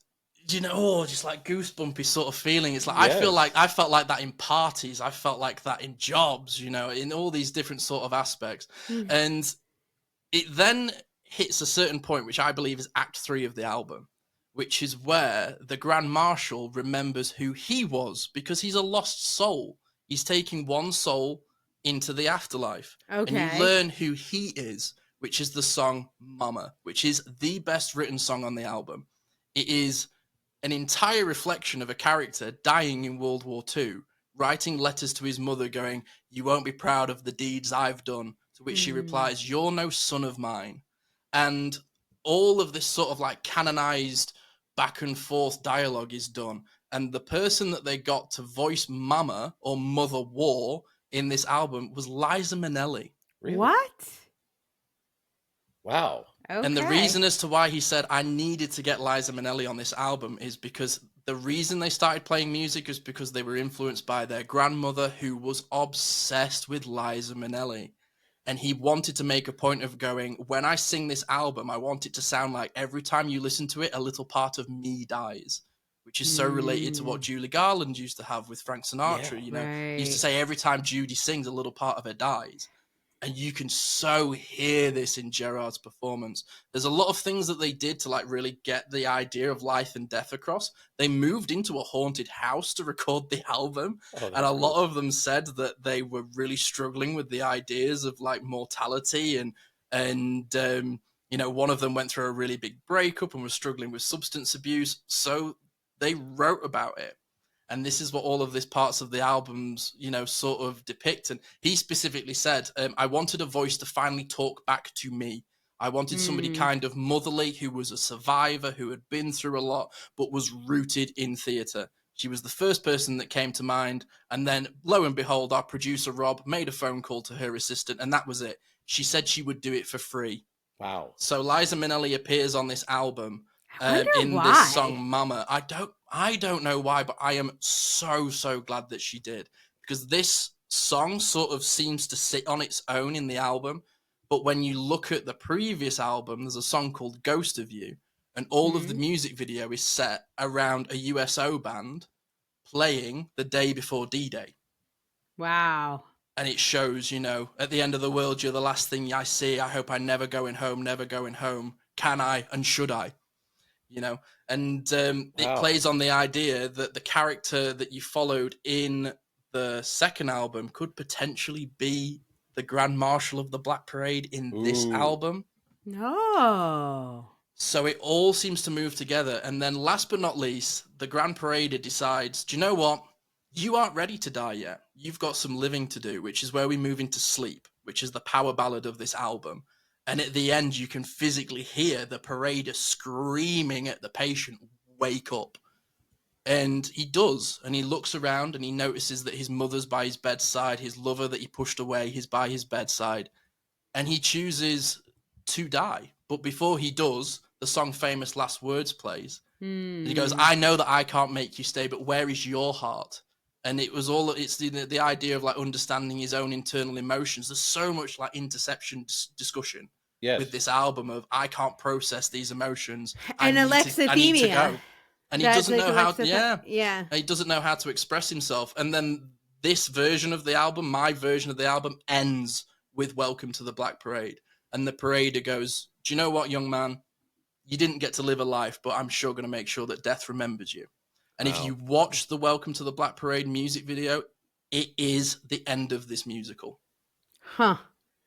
you know, just like goosebumpy sort of feeling. It's like, I felt like that in parties. I felt like that in jobs, you know, in all these different sort of aspects. And it then hits a certain point, which I believe is Act 3 of the album, which is where the Grand Marshal remembers who he was, because he's a lost soul. He's taking one soul into the afterlife. Okay. And you learn who he is, which is the song Mama, which is the best written song on the album. It is an entire reflection of a character dying in World War II, writing letters to his mother going, you won't be proud of the deeds I've done, to which she replies, you're no son of mine. And all of this sort of like canonized back and forth dialogue is done. And the person that they got to voice Mama, or Mother War, in this album was Liza Minnelli. Really? What? Wow. Okay. And the reason as to why he said I needed to get Liza Minnelli on this album is because the reason they started playing music is because they were influenced by their grandmother, who was obsessed with Liza Minnelli. And he wanted to make a point of going, when I sing this album, I want it to sound like every time you listen to it, a little part of me dies, which is so related to what Julie Garland used to have with Frank Sinatra. You know, he used to say every time Judy sings, a little part of her dies. And you can so hear this in Gerard's performance. There's a lot of things that they did to like really get the idea of life and death across. They moved into a haunted house to record the album. And a lot of them said that they were really struggling with the ideas of like mortality and you know, one of them went through a really big breakup and was struggling with substance abuse. So they wrote about it. And this is what all of these parts of the albums, you know, sort of depict. And he specifically said, I wanted a voice to finally talk back to me. I wanted somebody kind of motherly, who was a survivor, who had been through a lot, but was rooted in theatre. She was the first person that came to mind. And then, lo and behold, our producer, Rob, made a phone call to her assistant, and that was it. She said she would do it for free. Wow. So Liza Minnelli appears on this album in why. this song, Mama. I don't know why, but I am so glad that she did. Because this song sort of seems to sit on its own in the album. But when you look at the previous album, there's a song called Ghost of You. And all of the music video is set around a USO band playing the day before D-Day. Wow. And it shows, at the end of the world, you're the last thing I see. I hope I'm never going home. Can I and should I? And it plays on the idea that the character that you followed in the second album could potentially be the Grand Marshal of the Black Parade in this album. No. So it all seems to move together. And then last but not least, the Grand Parader decides, do you know what? You aren't ready to die yet. You've got some living to do, which is where we move into Sleep, which is the power ballad of this album. And at the end, you can physically hear the parader screaming at the patient, wake up. And he does. And he looks around and he notices that his mother's by his bedside. His lover that he pushed away is by his bedside. And he chooses to die. But before he does, the song Famous Last Words plays. And he goes, I know that I can't make you stay, but where is your heart? And it's the idea of like understanding his own internal emotions. There's so much like interception discussion with this album of I can't process these emotions. And alexithymia. I need to go. And he doesn't know how. Yeah. He doesn't know how to express himself. And then this version of the album, my version of the album, ends with Welcome to the Black Parade. And the parader goes, do you know what, young man? You didn't get to live a life, but I'm sure going to make sure that death remembers you. And if you watch the Welcome to the Black Parade music video, it is the end of this musical. Huh.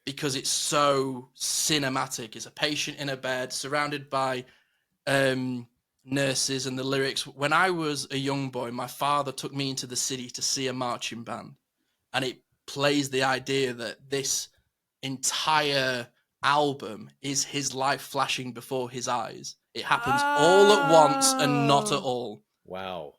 Because it's so cinematic. It's a patient in a bed surrounded by nurses, and the lyrics. When I was a young boy, my father took me into the city to see a marching band. And it plays the idea that this entire album is his life flashing before his eyes. It happens all at once and not at all. Wow.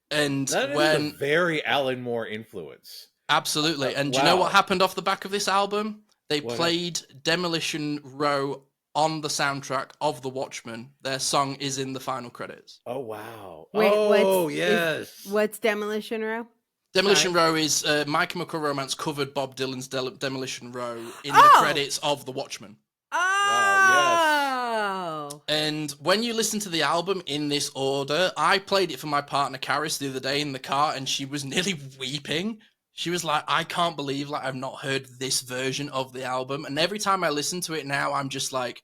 And that is a very Alan Moore influence. Absolutely. And do you know what happened off the back of this album? They played Demolition Row on the soundtrack of The Watchmen. Their song is in the final credits. Oh, wow. Wait, yes. What's Demolition Row? Demolition Row is My Chemical Romance covered Bob Dylan's Demolition Row in the credits of The Watchmen. Oh! Wow, And when you listen to the album in this order, I played it for my partner Karis the other day in the car, and she was nearly weeping. She was like, I can't believe I've not heard this version of the album. And every time I listen to it now, I'm just like,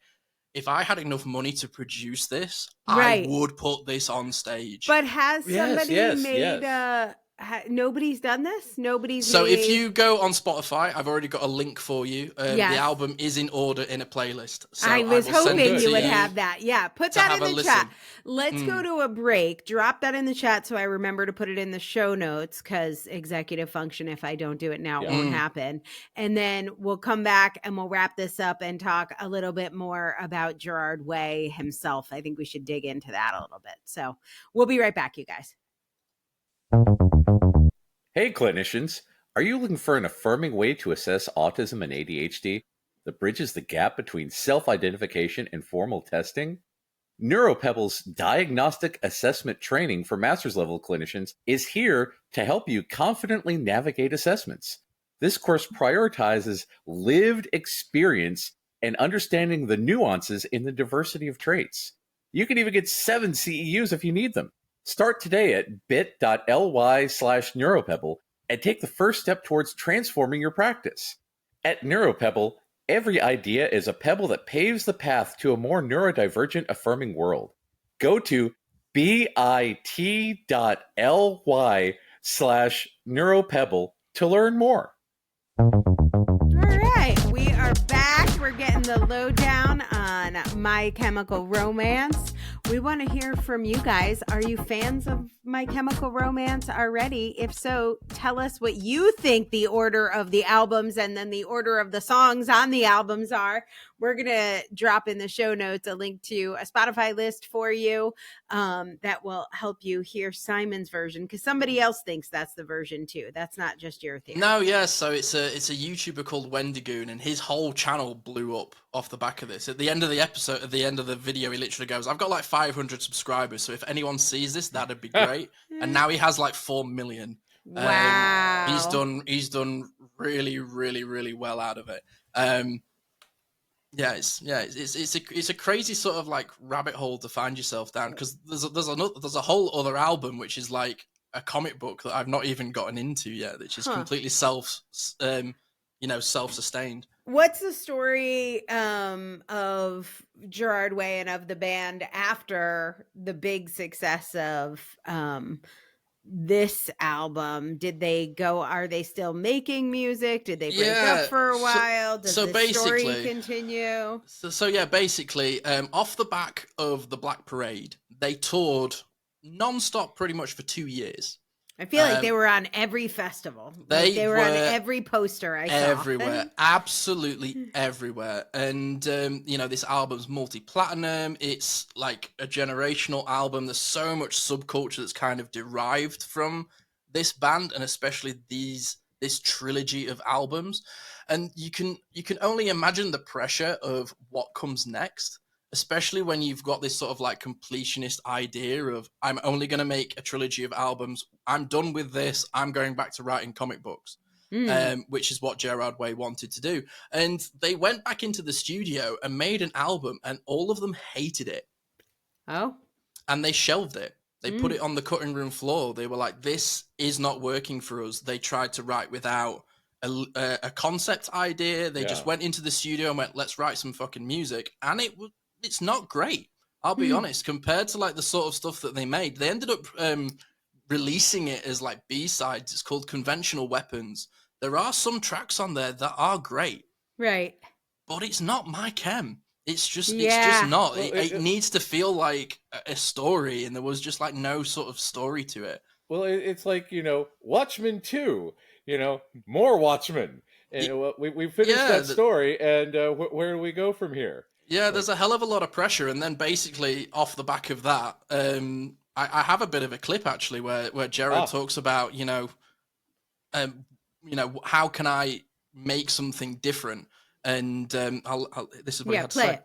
if I had enough money to produce this, I would put this on stage. But has somebody made nobody's done this? If you go on Spotify, I've already got a link for you. The album is in order in a playlist. So I was hoping you would have that. Yeah, put that in the chat. Let's go to a break. Drop that in the chat so I remember to put it in the show notes, because executive function, if I don't do it now, it won't happen. And then we'll come back and we'll wrap this up and talk a little bit more about Gerard Way himself. I think we should dig into that a little bit. So we'll be right back, you guys. Hey, clinicians. Are you looking for an affirming way to assess autism and ADHD that bridges the gap between self-identification and formal testing? NeuroPebble's diagnostic assessment training for master's level clinicians is here to help you confidently navigate assessments. This course prioritizes lived experience and understanding the nuances in the diversity of traits. You can even get 7 CEUs if you need them. Start today at bit.ly/neuropebble and take the first step towards transforming your practice. At NeuroPebble, every idea is a pebble that paves the path to a more neurodivergent affirming world. Go to bit.ly/neuropebble to learn more. All right, we are back. We're getting the lowdown on My Chemical Romance. We want to hear from you guys. Are you fans of My Chemical Romance already? If so, tell us what you think the order of the albums and then the order of the songs on the albums are. We're going to drop in the show notes a link to a Spotify list for you that will help you hear Simon's version, because somebody else thinks that's the version too. That's not just your theory. No, yeah. So it's a YouTuber called Wendigoon, and his whole channel blew up off the back of this. At the end of the episode, at the end of the video, he literally goes, "I've got like 500 subscribers, so if anyone sees this, that'd be great." And now he has like 4 million. Wow. He's done really, really, really well out of it. It's a crazy sort of like rabbit hole to find yourself down, because there's a whole other album which is like a comic book that I've not even gotten into yet, which is completely self-sustained. What's the story of Gerard Way and of the band after the big success of this album? Are they still making music? Did they break up for a while? Does the story continue? So basically, off the back of the Black Parade, they toured non-stop pretty much for 2 years. I feel like they were on every festival. They were on every poster I saw. Everywhere. Absolutely everywhere. And, this album's multi-platinum. It's like a generational album. There's so much subculture that's kind of derived from this band, and especially this trilogy of albums. And you can only imagine the pressure of what comes next, especially when you've got this sort of like completionist idea of, I'm only going to make a trilogy of albums. I'm done with this. I'm going back to writing comic books, which is what Gerard Way wanted to do. And they went back into the studio and made an album, and all of them hated it. Oh. And they shelved it. They put it on the cutting room floor. They were like, this is not working for us. They tried to write without a concept idea. They just went into the studio and went, let's write some fucking music. And it's not great. I'll be honest, compared to like the sort of stuff that they made. They ended up releasing it as like B-sides. It's called Conventional Weapons. There are some tracks on there that are great. Right. But it's not my chem. It's just not. Well, it needs to feel like a story, and there was just like no sort of story to it. Well, it's like, Watchmen 2, more Watchmen. And we finished that story, and where do we go from here? Yeah, there's a hell of a lot of pressure, and then basically off the back of that, I have a bit of a clip actually where Gerard talks about, how can I make something different, and this is what he had to say.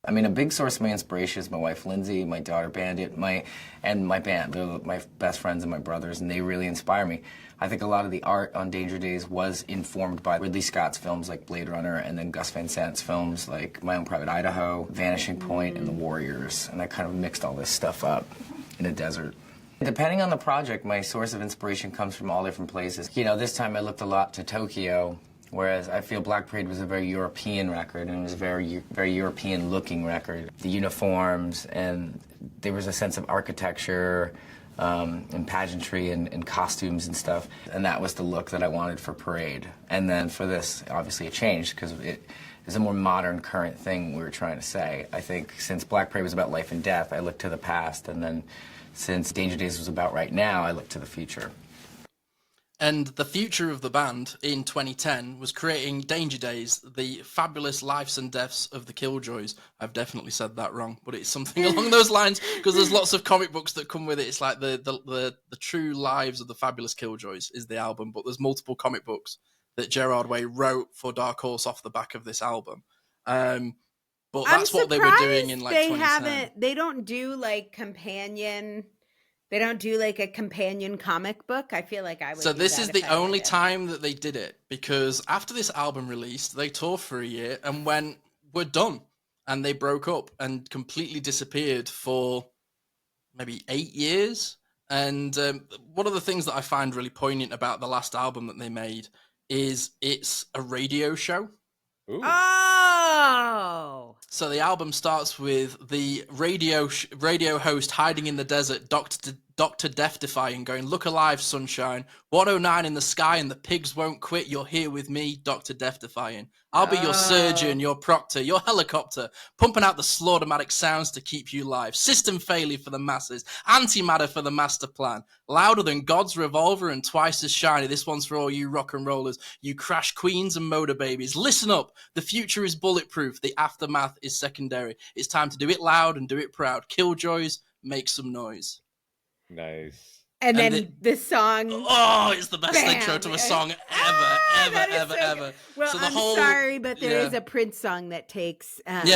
I mean, a big source of my inspiration is my wife Lindsay, my daughter Bandit, my band. They're my best friends and my brothers, and they really inspire me. I think a lot of the art on Danger Days was informed by Ridley Scott's films like Blade Runner, and then Gus Van Sant's films like My Own Private Idaho, Vanishing Point, and The Warriors. And I kind of mixed all this stuff up in a desert. Depending on the project, my source of inspiration comes from all different places. This time I looked a lot to Tokyo, whereas I feel Black Parade was a very European record, and it was a very, very European-looking record. The uniforms, and there was a sense of architecture, and pageantry and costumes and stuff, and that was the look that I wanted for Parade. And then for this, obviously it changed because it is a more modern, current thing we were trying to say. I think since Black Parade was about life and death, I looked to the past, and then since Danger Days was about right now, I looked to the future. And the future of the band in 2010 was creating Danger Days, the fabulous lives and deaths of the Killjoys. I've definitely said that wrong, but it's something along those lines, because there's lots of comic books that come with it. It's like the true lives of the fabulous Killjoys is the album, but there's multiple comic books that Gerard Way wrote for Dark Horse off the back of this album. But that's what they were doing in like 2010. They don't do like companion. They don't do like a companion comic book. I feel like I would. So this is the only time that they did it, because after this album released, they toured for a year and went, we're done. And they broke up and completely disappeared for maybe 8 years. And one of the things that I find really poignant about the last album that they made is it's a radio show. Ooh. Oh! So the album starts with the radio host hiding in the desert, Dr. Death-defying, going, look alive, sunshine. 109 in the sky and the pigs won't quit. You're here with me, Dr. Death-defying. I'll be your surgeon, your proctor, your helicopter, pumping out the slaughtermatic sounds to keep you alive. System failure for the masses, antimatter for the master plan. Louder than God's revolver and twice as shiny. This one's for all you rock and rollers, you crash queens and motor babies. Listen up, the future is bulletproof, the aftermath is secondary. It's time to do it loud and do it proud. Killjoys, make some noise. Nice. And then the song. Oh, it's the best Bam! intro to a song ever. Well, So I'm sorry, but there is a Prince song that takes. But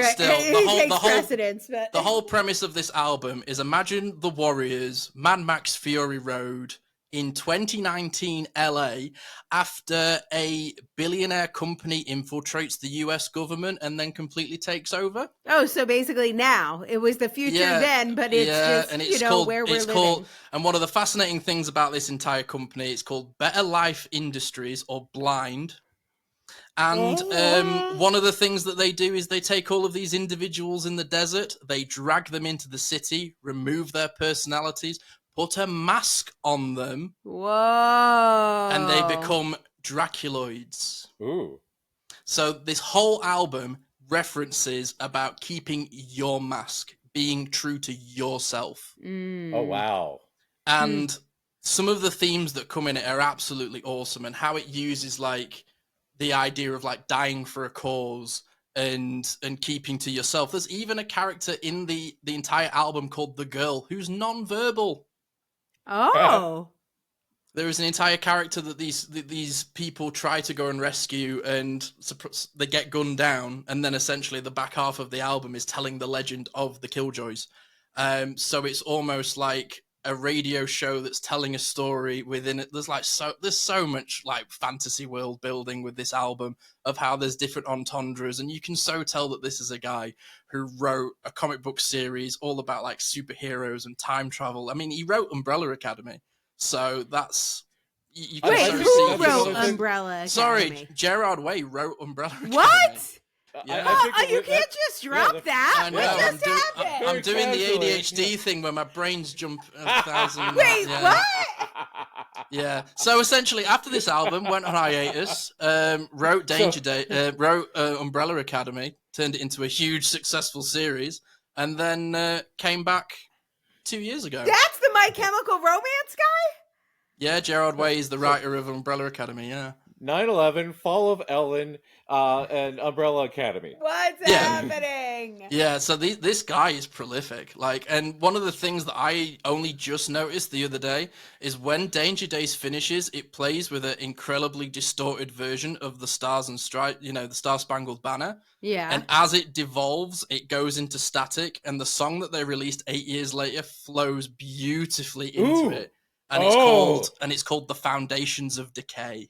still, takes precedence. But the whole premise of this album is: imagine the Warriors, Mad Max Fury Road, in 2019 LA after a billionaire company infiltrates the US government and then completely takes over. Oh, so basically now it was the future then, but it's just, and it's called, where we're living. And one of the fascinating things about this entire company, it's called Better Life Industries, or Blind. And one of the things that they do is they take all of these individuals in the desert, they drag them into the city, remove their personalities, put a mask on them. Whoa. And they become Draculoids. Ooh. So this whole album references about keeping your mask, being true to yourself. Oh, wow. And some of the themes that come in it are absolutely awesome, and how it uses like the idea of like dying for a cause and keeping to yourself. There's even a character in the entire album called The Girl who's non-verbal. Oh. There is an entire character that these people try to go and rescue, and they get gunned down, and then essentially the back half of the album is telling the legend of the Killjoys. So it's almost like a radio show that's telling a story within it. There's so much like fantasy world building with this album of how there's different entendres, and you can so tell that this is a guy who wrote a comic book series all about like superheroes and time travel. I mean, he wrote Umbrella Academy, so that's you can Wait, so who see wrote Umbrella Academy? Sorry, Gerard Way wrote Umbrella Academy. What? Yeah. You can't just drop that. I know, What just happened? I'm doing the ADHD thing where my brains jump 1,000. Wait, what? Yeah. So essentially, after this album went on hiatus, wrote wrote Umbrella Academy, turned it into a huge successful series, and then came back 2 years ago. That's the My Chemical Romance guy? Yeah, Gerard Way is the writer of Umbrella Academy. Yeah. 9/11, Fall of Ellen, and Umbrella Academy. What's happening? Yeah, so this guy is prolific. And one of the things that I only just noticed the other day is when Danger Days finishes, it plays with an incredibly distorted version of the Stars and Stripes, the Star Spangled Banner. Yeah. And as it devolves, it goes into static, and the song that they released 8 years later flows beautifully into it. And it's called The Foundations of Decay.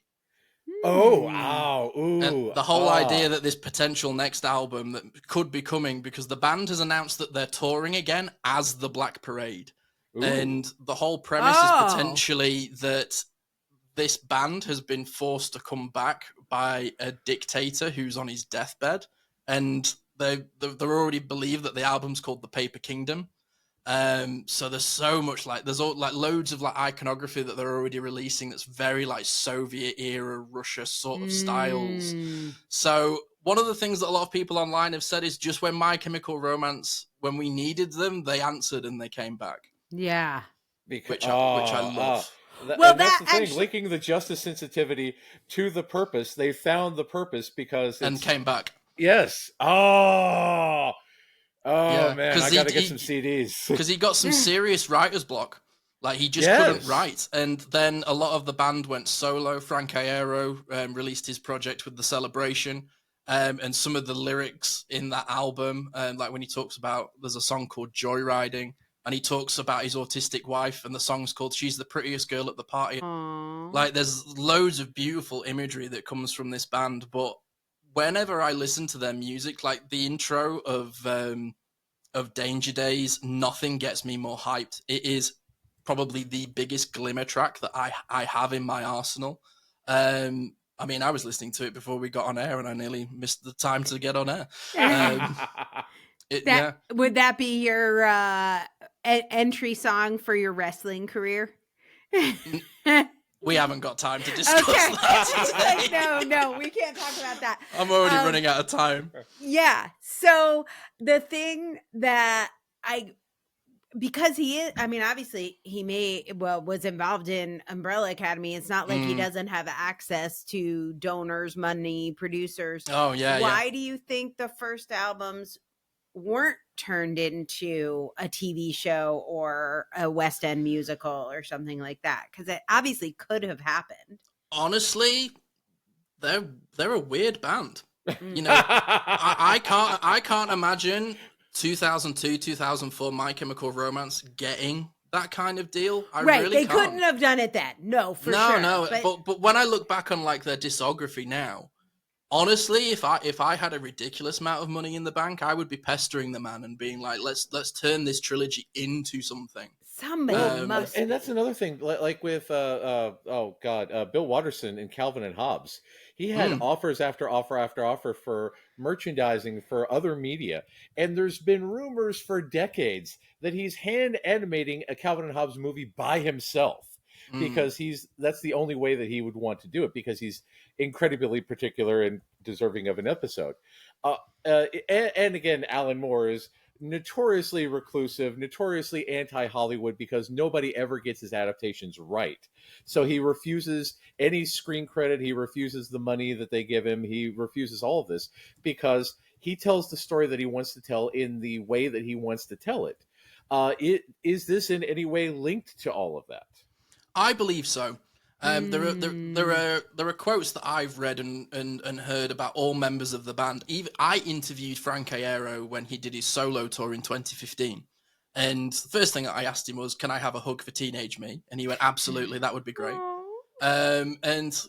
Oh, wow. Ooh. And the whole idea that this potential next album that could be coming, because the band has announced that they're touring again as the Black Parade. Ooh. And the whole premise is potentially that this band has been forced to come back by a dictator who's on his deathbed. And they already believe that the album's called The Paper Kingdom. So there's so much there's loads of iconography that they're already releasing that's very Soviet era Russia sort of styles. So one of the things that a lot of people online have said is just when My Chemical Romance, when we needed them, they answered and they came back. Yeah. Which I love. That's the thing, linking the justice sensitivity to the purpose. They found the purpose and came back. Yes. Oh man, I gotta get some CDs. Because he got some serious writer's block. He just couldn't write. And then a lot of the band went solo. Frank Iero released his project with The Celebration. And some of the lyrics in that album, when he talks about, there's a song called Joyriding, and he talks about his autistic wife, and the song's called She's the Prettiest Girl at the Party. Aww. There's loads of beautiful imagery that comes from this band, but whenever I listen to their music, the intro of Danger Days, nothing gets me more hyped. It is probably the biggest glimmer track that I have in my arsenal. I was listening to it before we got on air, and I nearly missed the time to get on air. Would that be your entry song for your wrestling career? We haven't got time to discuss Okay. that today. No, we can't talk about that. I'm already running out of time. Yeah. So the thing that because he is, I mean, obviously he was involved in Umbrella Academy. It's not like he doesn't have access to donors, money, producers. Oh, yeah. Why do you think the first albums weren't turned into a TV show or a West End musical or something like that? Because it obviously could have happened. Honestly, they're a weird band. You know, I can't imagine 2002, 2004 My Chemical Romance getting that kind of deal. I really they can't. couldn't have done it then. No, for sure. No. But when I look back on like their discography now, honestly, if I had a ridiculous amount of money in the bank, I would be pestering the man and being like, let's turn this trilogy into something. Somebody must. And that's another thing, like with Bill Watterson in Calvin and Hobbes. He had offers after offer after offer for merchandising for other media, and there's been rumors for decades that he's hand animating a Calvin and Hobbes movie by himself. Because that's the only way that he would want to do it, because he's incredibly particular and deserving of an episode. And again, Alan Moore is notoriously reclusive, notoriously anti-Hollywood, because nobody ever gets his adaptations right. So he refuses any screen credit. He refuses the money that they give him. He refuses all of this because he tells the story that he wants to tell in the way that he wants to tell it. Is this in any way linked to all of that? I believe so. There are quotes that I've read and heard about all members of the band. Even I interviewed Frank Iero when he did his solo tour in 2015, and the first thing I asked him was, "Can I have a hug for teenage me?" And he went, "Absolutely, that would be great." And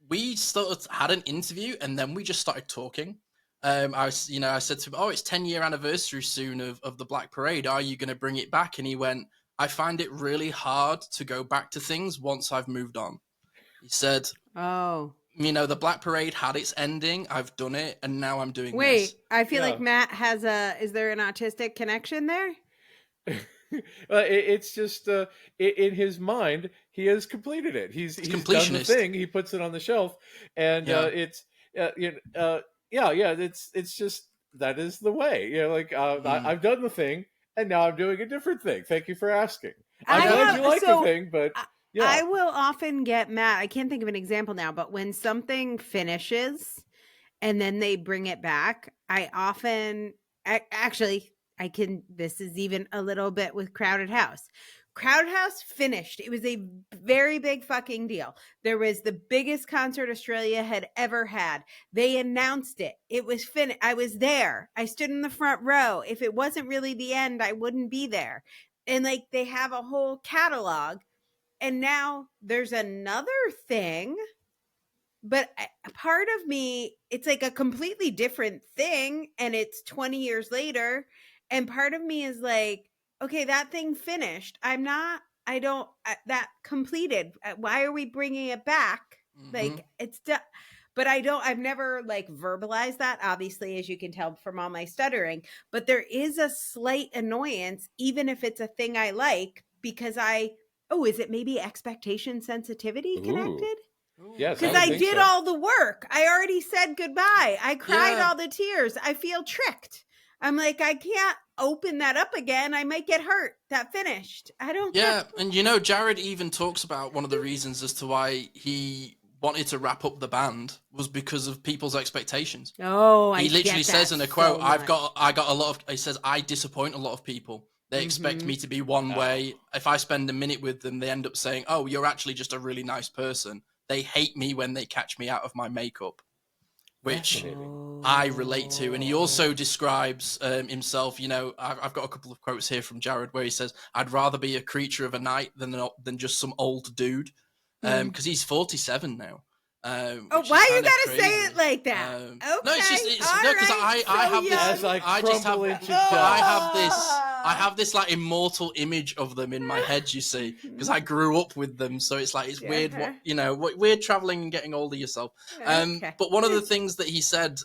we sort of had an interview, and then we just started talking. I said to him, "Oh, it's 10-year anniversary soon of the Black Parade. Are you going to bring it back?" And he went, "I find it really hard to go back to things once I've moved on." He said, the Black Parade had its ending. I've done it, and now I'm doing this. Wait, I feel like Matt has is there an autistic connection there? It's just in his mind, he has completed it. He's done the thing. He puts it on the shelf, and it's just, that is the way. I've done the thing, and now I'm doing a different thing. Thank you for asking. I'm glad you like the thing, but I will often get mad. I can't think of an example now, but when something finishes and then they bring it back, this is even a little bit with Crowded House. Crowded House finished. It was a very big fucking deal. There was the biggest concert Australia had ever had. They announced it. It was finished. I was there. I stood in the front row. If it wasn't really the end, I wouldn't be there. And they have a whole catalog. And now there's another thing. But part of me, it's like a completely different thing. And it's 20 years later. And part of me is like, okay, that thing finished. That completed. Why are we bringing it back? It's done. But I've never verbalized that, obviously, as you can tell from all my stuttering. But there is a slight annoyance, even if it's a thing I like, because is it maybe expectation sensitivity connected? Yes, because I did all the work. I already said goodbye. I cried all the tears. I feel tricked. I'm like, I can't open that up again. I might get hurt. That finished. I don't. Yeah, and Jared even talks about one of the reasons as to why he wanted to wrap up the band was because of people's expectations. He literally says in a quote, I got a lot of. He says, I disappoint a lot of people. They expect me to be one way. If I spend a minute with them, they end up saying, "Oh, you're actually just a really nice person." They hate me when they catch me out of my makeup, which I relate to. And he also describes himself, I've got a couple of quotes here from Gerard where he says, "I'd rather be a creature of a night than just some old dude," because he's 47 now. Why you gotta say it like that? Okay, no, because I have this like immortal image of them in my head, you see, because I grew up with them. So it's like, it's weird, weird traveling and getting older yourself. But one of the things that he said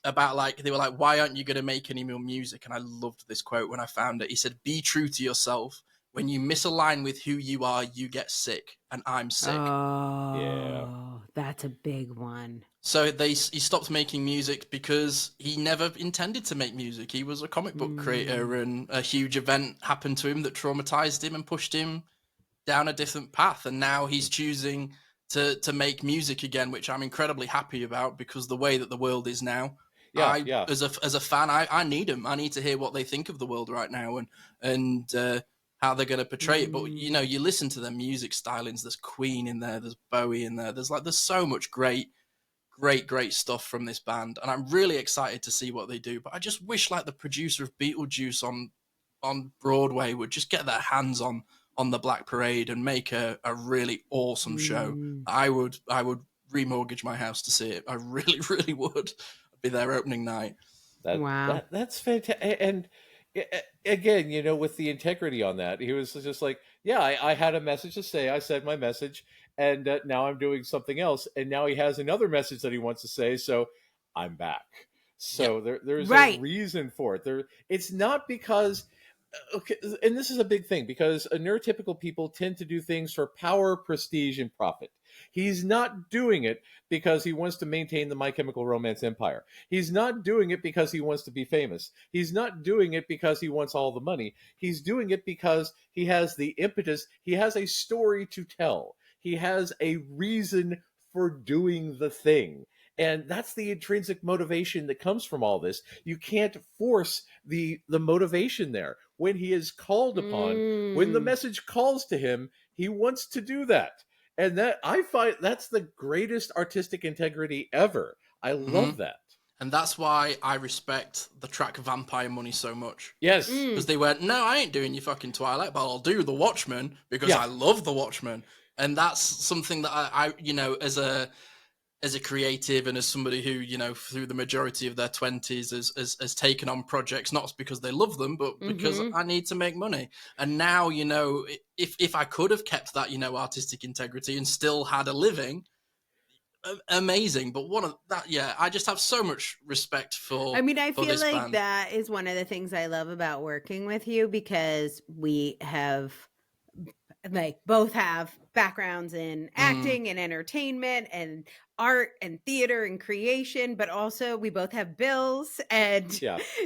about like, they were like, why aren't you going to make any more music? And I loved this quote when I found it. He said, be true to yourself. When you misalign with who you are, you get sick, and I'm sick. Oh, Yeah. that's a big one. So he stopped making music because he never intended to make music. He was a comic book creator, and a huge event happened to him that traumatized him and pushed him down a different path. And now he's choosing to make music again, which I'm incredibly happy about, because the way that the world is now, as a fan, I need them. I need to hear what they think of the world right now, and how they're going to portray it. But you know, you listen to their music stylings. There's Queen in there. There's Bowie in there. There's so much great stuff from this band, and I'm really excited to see what they do. But I just wish, like, the producer of Beetlejuice on Broadway would just get their hands on the Black Parade and make a really awesome show. I would remortgage my house to see it. I really, really would. I'd be there opening night. Wow. That's fantastic. And again, you know, with the integrity on that, he was just like, yeah, I had a message to say. I said my message, and now I'm doing something else. And now he has another message that he wants to say. So I'm back. So there's a reason for it. It's not because, okay, and this is a big thing, because neurotypical people tend to do things for power, prestige, and profit. He's not doing it because he wants to maintain the My Chemical Romance empire. He's not doing it because he wants to be famous. He's not doing it because he wants all the money. He's doing it because he has the impetus. He has a story to tell. He has a reason for doing the thing. And that's the intrinsic motivation that comes from all this. You can't force the motivation there. When he is called upon, when the message calls to him, he wants to do that. And that, I find, that's the greatest artistic integrity ever. I love that. And that's why I respect the track Vampire Money so much. Yes. Because they went, no, I ain't doing your fucking Twilight, but I'll do The Watchmen because I love The Watchmen. And that's something that I you know, as a creative and as somebody who, you know, through the majority of their 20s has taken on projects, not because they love them, but because I need to make money. And now, you know, if I could have kept that, you know, artistic integrity and still had a living, amazing. But I just have so much respect for, I mean, I feel like band. that is one of the things I love about working with you, because we have, like, both have backgrounds in acting and entertainment and art and theater and creation, but also we both have bills, and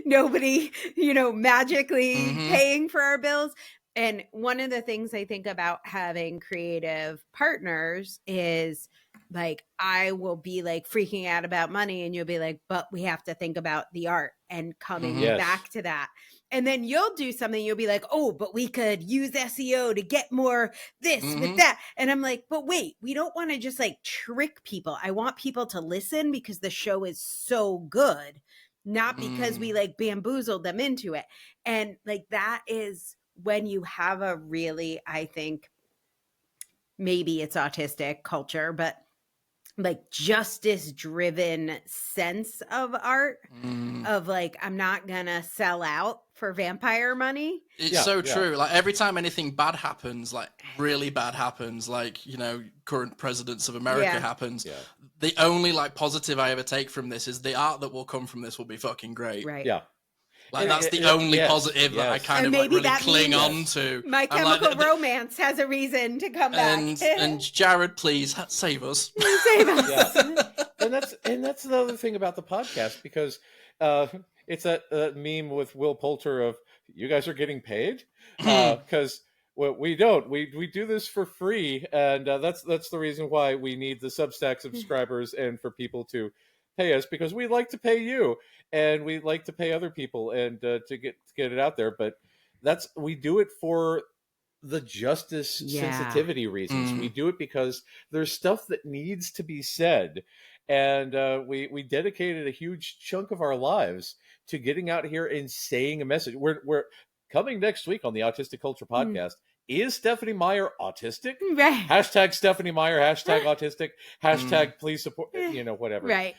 nobody, you know, magically paying for our bills. And one of the things I think about having creative partners is, like, I will be like freaking out about money, and you'll be like, but we have to think about the art and coming back to that. And then you'll do something, you'll be like, oh, but we could use SEO to get more this with that. And I'm like, but wait, we don't want to just like trick people. I want people to listen because the show is so good, not because we like bamboozled them into it. And like, that is when you have a really, I think, maybe it's autistic culture, but like justice driven sense of art, of like, I'm not gonna sell out for vampire money. It's so true. Like, every time anything bad happens, like really bad happens, like, you know, current presidents of America happens, the only like positive I ever take from this is the art that will come from this will be fucking great. Right. Yeah. Like, that's the only positive that I kind of like really cling on to. My Chemical Romance has a reason to come back. And Jared, please save us. Save us. Yeah. And that's another thing about the podcast, because it's that meme with Will Poulter of, you guys are getting paid, because we don't. We do this for free, and that's the reason why we need the Substack subscribers and for people to pay us, because we like to pay you and we like to pay other people and to get it out there. But we do it for the justice sensitivity reasons. We do it because there's stuff that needs to be said, and we dedicated a huge chunk of our lives to getting out here and saying a message. We're coming next week on the Autistic Culture Podcast. Is Stephanie Meyer autistic? Right. Hashtag Stephanie Meyer, hashtag autistic, hashtag please support, you know, whatever. Right.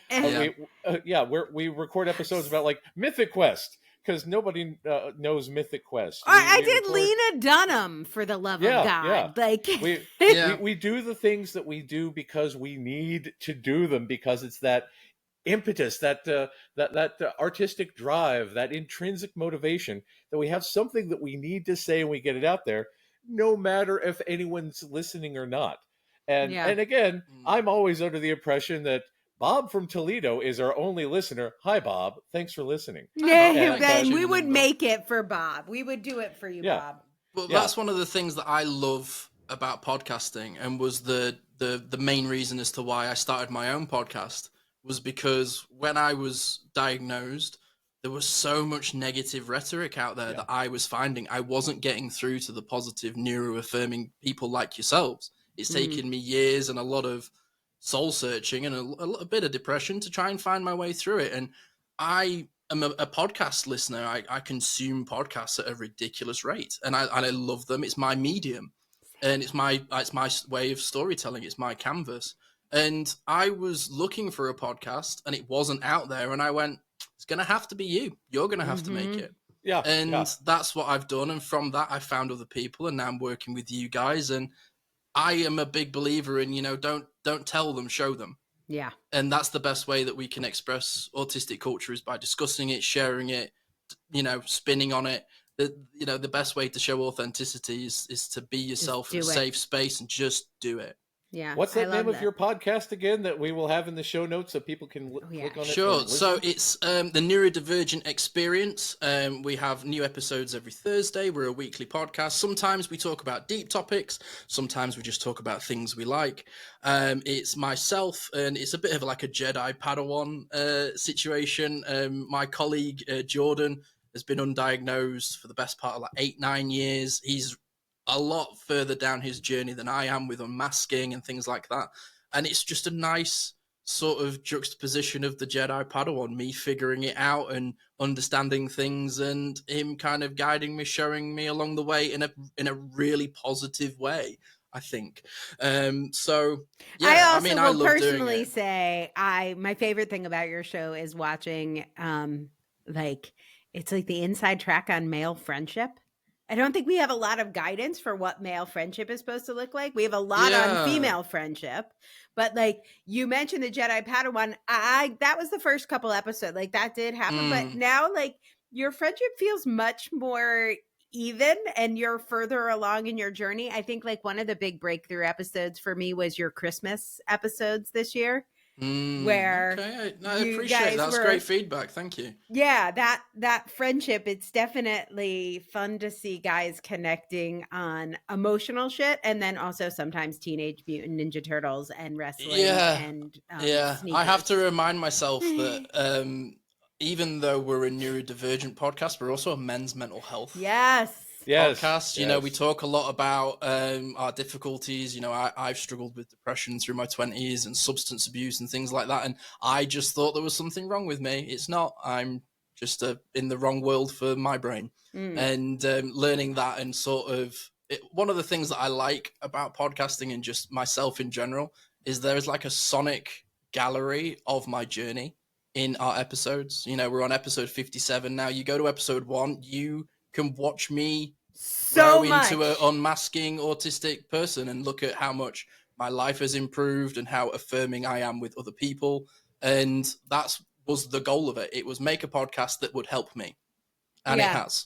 We record episodes about like Mythic Quest, because nobody knows Mythic Quest. I did Lena Dunham, for the love of God. Yeah. Like, we do the things that we do because we need to do them, because it's that impetus, that artistic drive, that intrinsic motivation, that we have something that we need to say and we get it out there, no matter if anyone's listening or not. And Yeah. and again, I'm always under the impression that Bob from Toledo is our only listener. Hi, Bob. Thanks for listening. Yeah, Bob. then Thanks for we tuning would in, Bob. make it for Bob. We would do it for you, Yeah. Bob. But Yeah. that's one of the things that I love about podcasting, and was the main reason as to why I started my own podcast, was because when I was diagnosed, there was so much negative rhetoric out there that I was finding I wasn't getting through to the positive neuro-affirming people like yourselves. It's taken me years and a lot of soul searching and a bit of depression to try and find my way through it. And I am a podcast listener. I consume podcasts at a ridiculous rate, and I love them. It's my medium, and it's my way of storytelling. It's my canvas. And I was looking for a podcast, and it wasn't out there. And I went, it's going to have to be you. You're going to have to make it. Yeah. And that's what I've done. And from that, I found other people, and now I'm working with you guys. And I am a big believer in, don't tell them, show them. Yeah. And that's the best way that we can express autistic culture, is by discussing it, sharing it, spinning on it. The best way to show authenticity is to be yourself in a safe space and just do it. Yeah. What's the name of your podcast again that we will have in the show notes so people can click on it? Sure. So it's the Neurodivergent Experience. We have new episodes every Thursday. We're a weekly podcast. Sometimes we talk about deep topics. Sometimes we just talk about things we like. It's myself, and it's a bit of like a Jedi Padawan situation. My colleague Jordan has been undiagnosed for the best part of like 8-9 years. He's a lot further down his journey than I am with unmasking and things like that. And it's just a nice sort of juxtaposition of the Jedi Padawan, me figuring it out and understanding things, and him kind of guiding me, showing me along the way in a really positive way, I think. So yeah, I love personally doing it. say my favorite thing about your show is watching it's like the inside track on male friendship. I don't think we have a lot of guidance for what male friendship is supposed to look like. We have a lot on female friendship, but like you mentioned the Jedi Padawan, that was the first couple episodes. Like that did happen, but now like your friendship feels much more even, and you're further along in your journey. I think like one of the big breakthrough episodes for me was your Christmas episodes this year. Where I appreciate that's great feedback. Thank you. Yeah, that friendship, it's definitely fun to see guys connecting on emotional shit, and then also sometimes Teenage Mutant Ninja Turtles and wrestling and sneakers. I have to remind myself that even though we're a neurodivergent podcast, we're also a men's mental health podcast. We talk a lot about our difficulties. I've struggled with depression through my 20s and substance abuse and things like that, and I just thought there was something wrong with me. It's not. I'm just in the wrong world for my brain. And learning that, and sort of one of the things that I like about podcasting and just myself in general is there is like a sonic gallery of my journey in our episodes. We're on episode 57 now. You go to episode 1, you can watch me grow into an unmasking autistic person and look at how much my life has improved and how affirming I am with other people. And that was the goal of it. It was make a podcast that would help me. And it has.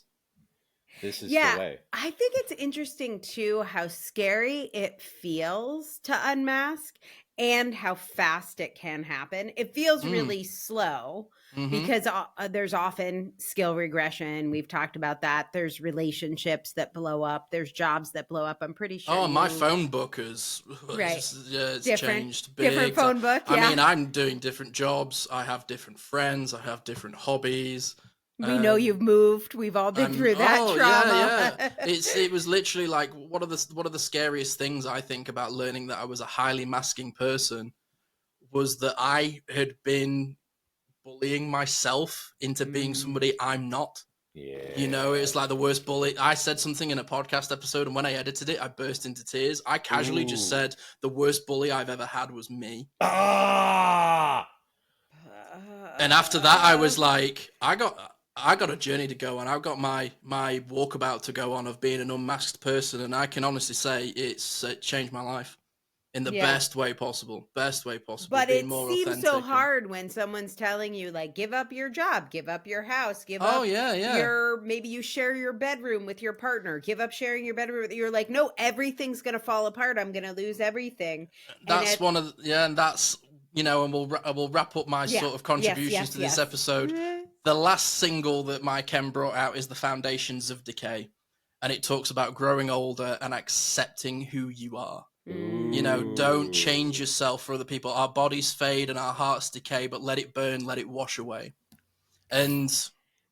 This is the way. I think it's interesting too how scary it feels to unmask and how fast it can happen. It feels really slow because there's often skill regression. We've talked about that. There's relationships that blow up. There's jobs that blow up. I'm pretty sure. Oh, my phone book is it's changed big. Different phone book. I mean, I'm doing different jobs. I have different friends. I have different hobbies. We know you've moved. We've all been through that trauma. Yeah. It was literally like one of the scariest things I think about learning that I was a highly masking person was that I had been bullying myself into being somebody I'm not. Yeah. It's like the worst bully. I said something in a podcast episode, and when I edited it, I burst into tears. I casually just said the worst bully I've ever had was me. And after that, I was like, I got a journey to go on. I've got my walkabout to go on of being an unmasked person, and I can honestly say it changed my life. in the Yeah. best way possible. But being it more seems authentic so and- hard when someone's telling you, like, give up your job, give up your house, give Oh up yeah. maybe you share your bedroom with your partner, give up sharing your bedroom. You're like, no, everything's going to fall apart. I'm going to lose everything. That's one of and that's, and we'll wrap up my sort of contributions to this episode. The last single that my Ken brought out is The Foundations of Decay, and it talks about growing older and accepting who you are. Don't change yourself for other people. Our bodies fade and our hearts decay, but let it burn, let it wash away. And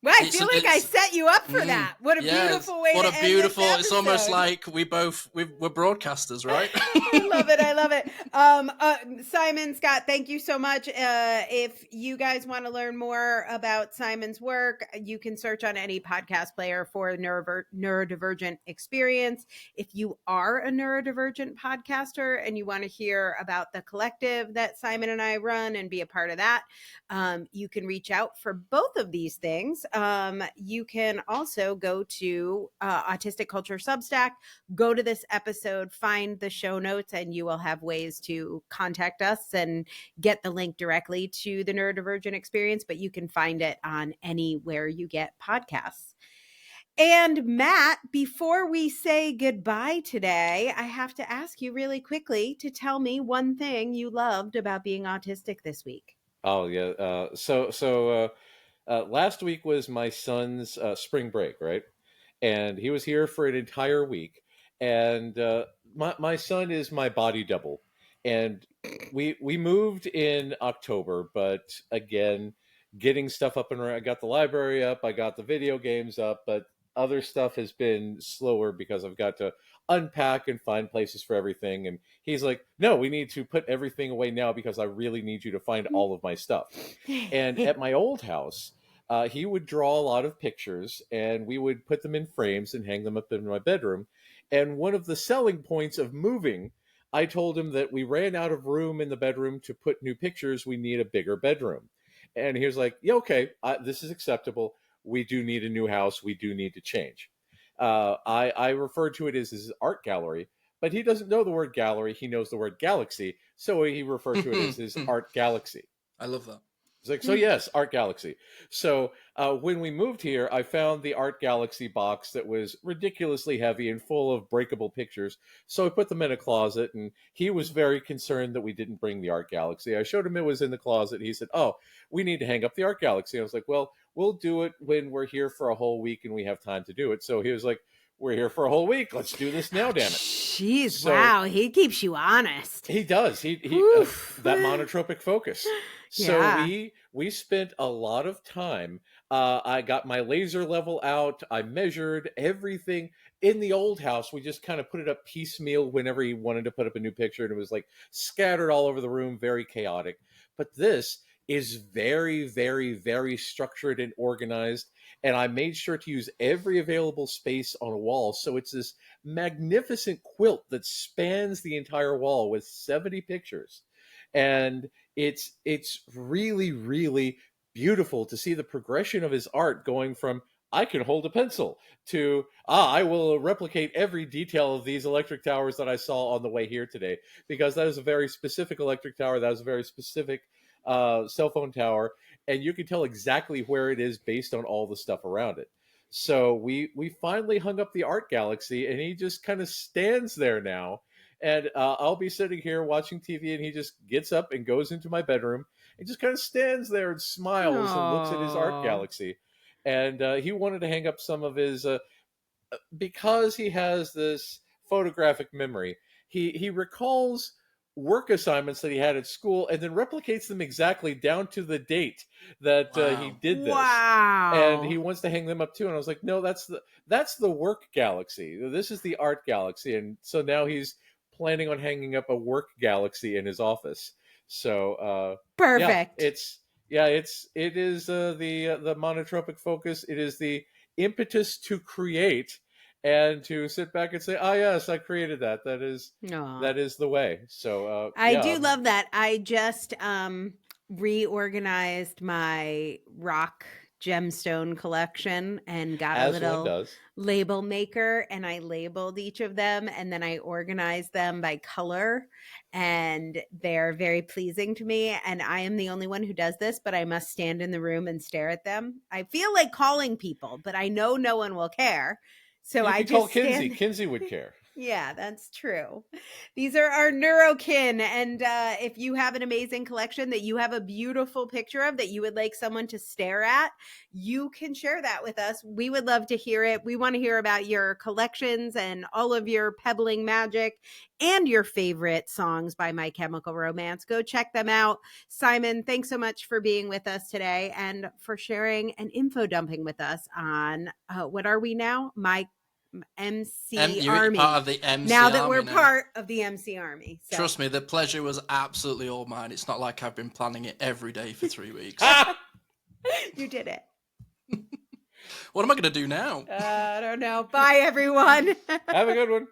Well, I feel like I set you up for that. What a beautiful way to end this episode. It's almost like we're broadcasters, right? I love it. Simon, Scott, thank you so much. If you guys want to learn more about Simon's work, you can search on any podcast player for Neurodivergent Experience. If you are a neurodivergent podcaster and you want to hear about the collective that Simon and I run and be a part of that, you can reach out for both of these things. You can also go to Autistic Culture Substack, go to this episode, find the show notes, and you will have ways to contact us and get the link directly to the Neurodivergent Experience, but you can find it on anywhere you get podcasts. And Matt, before we say goodbye today, I have to ask you really quickly to tell me one thing you loved about being autistic this week. Oh yeah. Last week was my son's spring break, right? And he was here for an entire week. And my son is my body double. And we moved in October, but again, getting stuff up and running. I got the library up, I got the video games up, but other stuff has been slower because I've got to unpack and find places for everything. And he's like, no, we need to put everything away now because I really need you to find all of my stuff. And at my old house, he would draw a lot of pictures and we would put them in frames and hang them up in my bedroom. And one of the selling points of moving, I told him that we ran out of room in the bedroom to put new pictures. We need a bigger bedroom. And he was like, yeah, okay, this is acceptable. We do need a new house. We do need to change. I refer to it as his art gallery, but he doesn't know the word gallery. He knows the word galaxy. So he referred to it as his art galaxy. I love that. It's like, so yes, Art Galaxy. So when we moved here, I found the Art Galaxy box that was ridiculously heavy and full of breakable pictures. So I put them in a closet, and he was very concerned that we didn't bring the Art Galaxy. I showed him it was in the closet. He said, oh, we need to hang up the Art Galaxy. I was like, well, we'll do it when we're here for a whole week and we have time to do it. So he was like, we're here for a whole week. Let's do this now, damn it. Jeez, So- wow. He keeps you honest. He does. He that monotropic focus. So Yeah. we spent a lot of time. I got my laser level out. I measured everything. In the old house, we just kind of put it up piecemeal whenever he wanted to put up a new picture, and it was like scattered all over the room, very chaotic. But this is very, very, very structured and organized. And I made sure to use every available space on a wall. So it's this magnificent quilt that spans the entire wall with 70 pictures. And it's really, really beautiful to see the progression of his art going from I can hold a pencil to I will replicate every detail of these electric towers that I saw on the way here today, because that is a very specific electric tower. That is a very specific cell phone tower, and you can tell exactly where it is based on all the stuff around it. So we finally hung up the Art Galaxy, and he just kind of stands there now. And I'll be sitting here watching TV, and he just gets up and goes into my bedroom and just kind of stands there and smiles and looks at his Art Aw. Galaxy. And he wanted to hang up some of his, because he has this photographic memory, he recalls work assignments that he had at school and then replicates them exactly down to the date that he Wow. did this. Wow. And he wants to hang them up too. And I was like, no, that's the work galaxy. This is the art galaxy. And so now he's planning on hanging up a work galaxy in his office. So Perfect. it is the monotropic focus. It is the impetus to create and to sit back and say, "Ah, yes, I created that. That is Aw. the way." So I do love that. I just reorganized my rock gemstone collection and got As a little one does. label maker, and I labeled each of them, and then I organized them by color, and they're very pleasing to me. And I am the only one who does this, but I must stand in the room and stare at them. I feel like calling people, but I know no one will care. So You I could call just Kinsey. stand. Kinsey would care. Yeah, that's true. These are our neurokin. And if you have an amazing collection that you have a beautiful picture of that you would like someone to stare at, you can share that with us. We would love to hear it. We want to hear about your collections and all of your pebbling magic and your favorite songs by My Chemical Romance. Go check them out. Simon, thanks so much for being with us today and for sharing and info dumping with us on what are we now? My MC Army. Part of the MC now that Army we're now. part of the MC Army. So. Trust me, the pleasure was absolutely all mine. It's not like I've been planning it every day for 3 weeks. You did it. What am I going to do now? I don't know. Bye, everyone. Have a good one.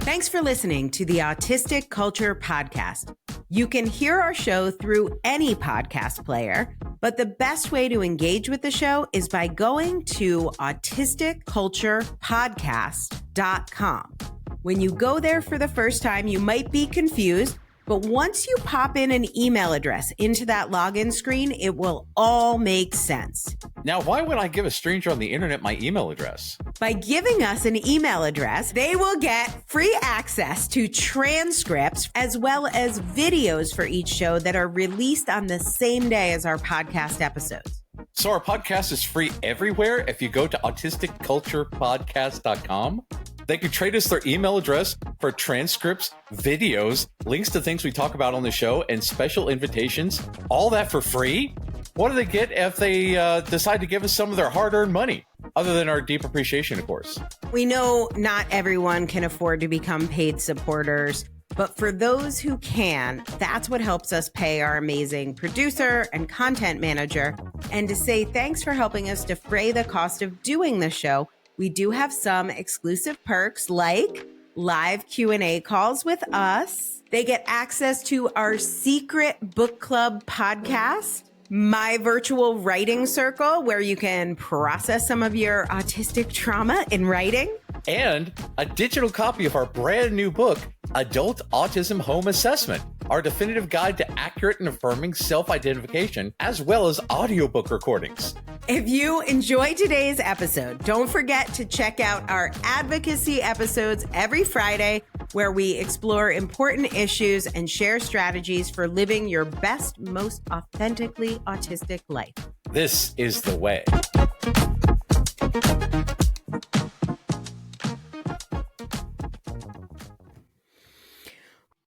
Thanks for listening to the Autistic Culture Podcast. You can hear our show through any podcast player, but the best way to engage with the show is by going to autisticculturepodcast.com. When you go there for the first time, you might be confused, but once you pop in an email address into that login screen, it will all make sense. Now, why would I give a stranger on the internet my email address? By giving us an email address, they will get free access to transcripts as well as videos for each show that are released on the same day as our podcast episodes. So our podcast is free everywhere if you go to autisticculturepodcast.com. They could trade us their email address for transcripts, videos, links to things we talk about on the show, and special invitations. All that for free? What do they get if they decide to give us some of their hard-earned money? Other than our deep appreciation, of course. We know not everyone can afford to become paid supporters, but for those who can, that's what helps us pay our amazing producer and content manager. And to say thanks for helping us defray the cost of doing the show, we do have some exclusive perks like live Q&A calls with us. They get access to our secret book club podcast, my virtual writing circle, where you can process some of your autistic trauma in writing. And a digital copy of our brand new book, Adult Autism Home Assessment, our definitive guide to accurate and affirming self-identification, as well as audiobook recordings. If you enjoyed today's episode, don't forget to check out our advocacy episodes every Friday, where we explore important issues and share strategies for living your best, most authentically autistic life. This is the way.